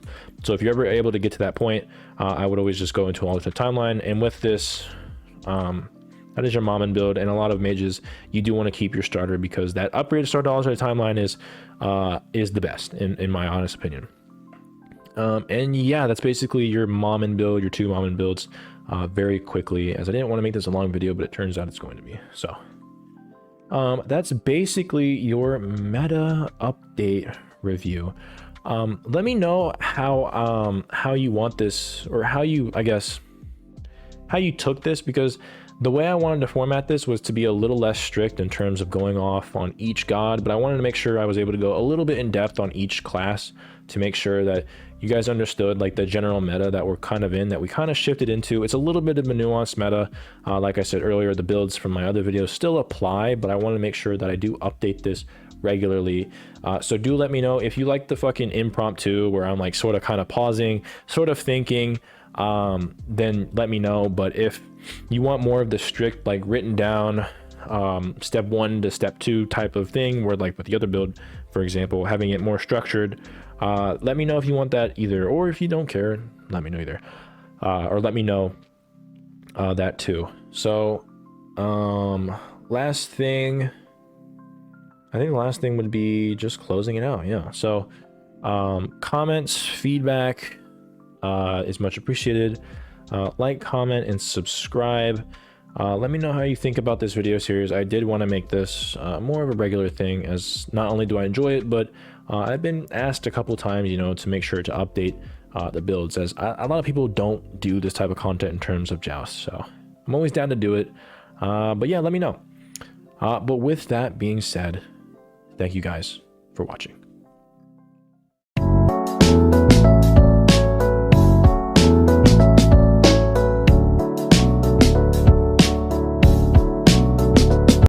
So if you're ever able to get to that point, I would always just go into an alternate timeline. And with this, that is your Mammon build, and a lot of mages, you do want to keep your starter because that upgrade starter alternate timeline is the best in my honest opinion. And yeah, that's basically your Mammon build, your 2 Mammon builds, very quickly, as I didn't want to make this a long video, but it turns out it's going to be. So that's basically your meta update review. Let me know how you want this, or how you took this, because the way I wanted to format this was to be a little less strict in terms of going off on each god, but I wanted to make sure I was able to go a little bit in depth on each class to make sure that you guys understood like the general meta that we're kind of in, that we kind of shifted into. It's a little bit of a nuanced meta. Like I said earlier, the builds from my other videos still apply, but I want to make sure that I do update this regularly. So do let me know if you like the fucking impromptu where I'm like sort of kind of pausing, sort of thinking, then let me know. But if you want more of the strict, like written down, step 1 to step 2 type of thing, where like with the other build, for example, having it more structured, let me know if you want that either, or if you don't care, let me know either, or let me know that too. So last thing, I think the last thing would be just closing it out. Yeah, so comments, feedback is much appreciated. Like, comment, and subscribe. Let me know how you think about this video series. I did want to make this more of a regular thing, as not only do I enjoy it, but I've been asked a couple times, you know, to make sure to update the builds, as a lot of people don't do this type of content in terms of Joust. So I'm always down to do it. But yeah, let me know. But with that being said, thank you guys for watching.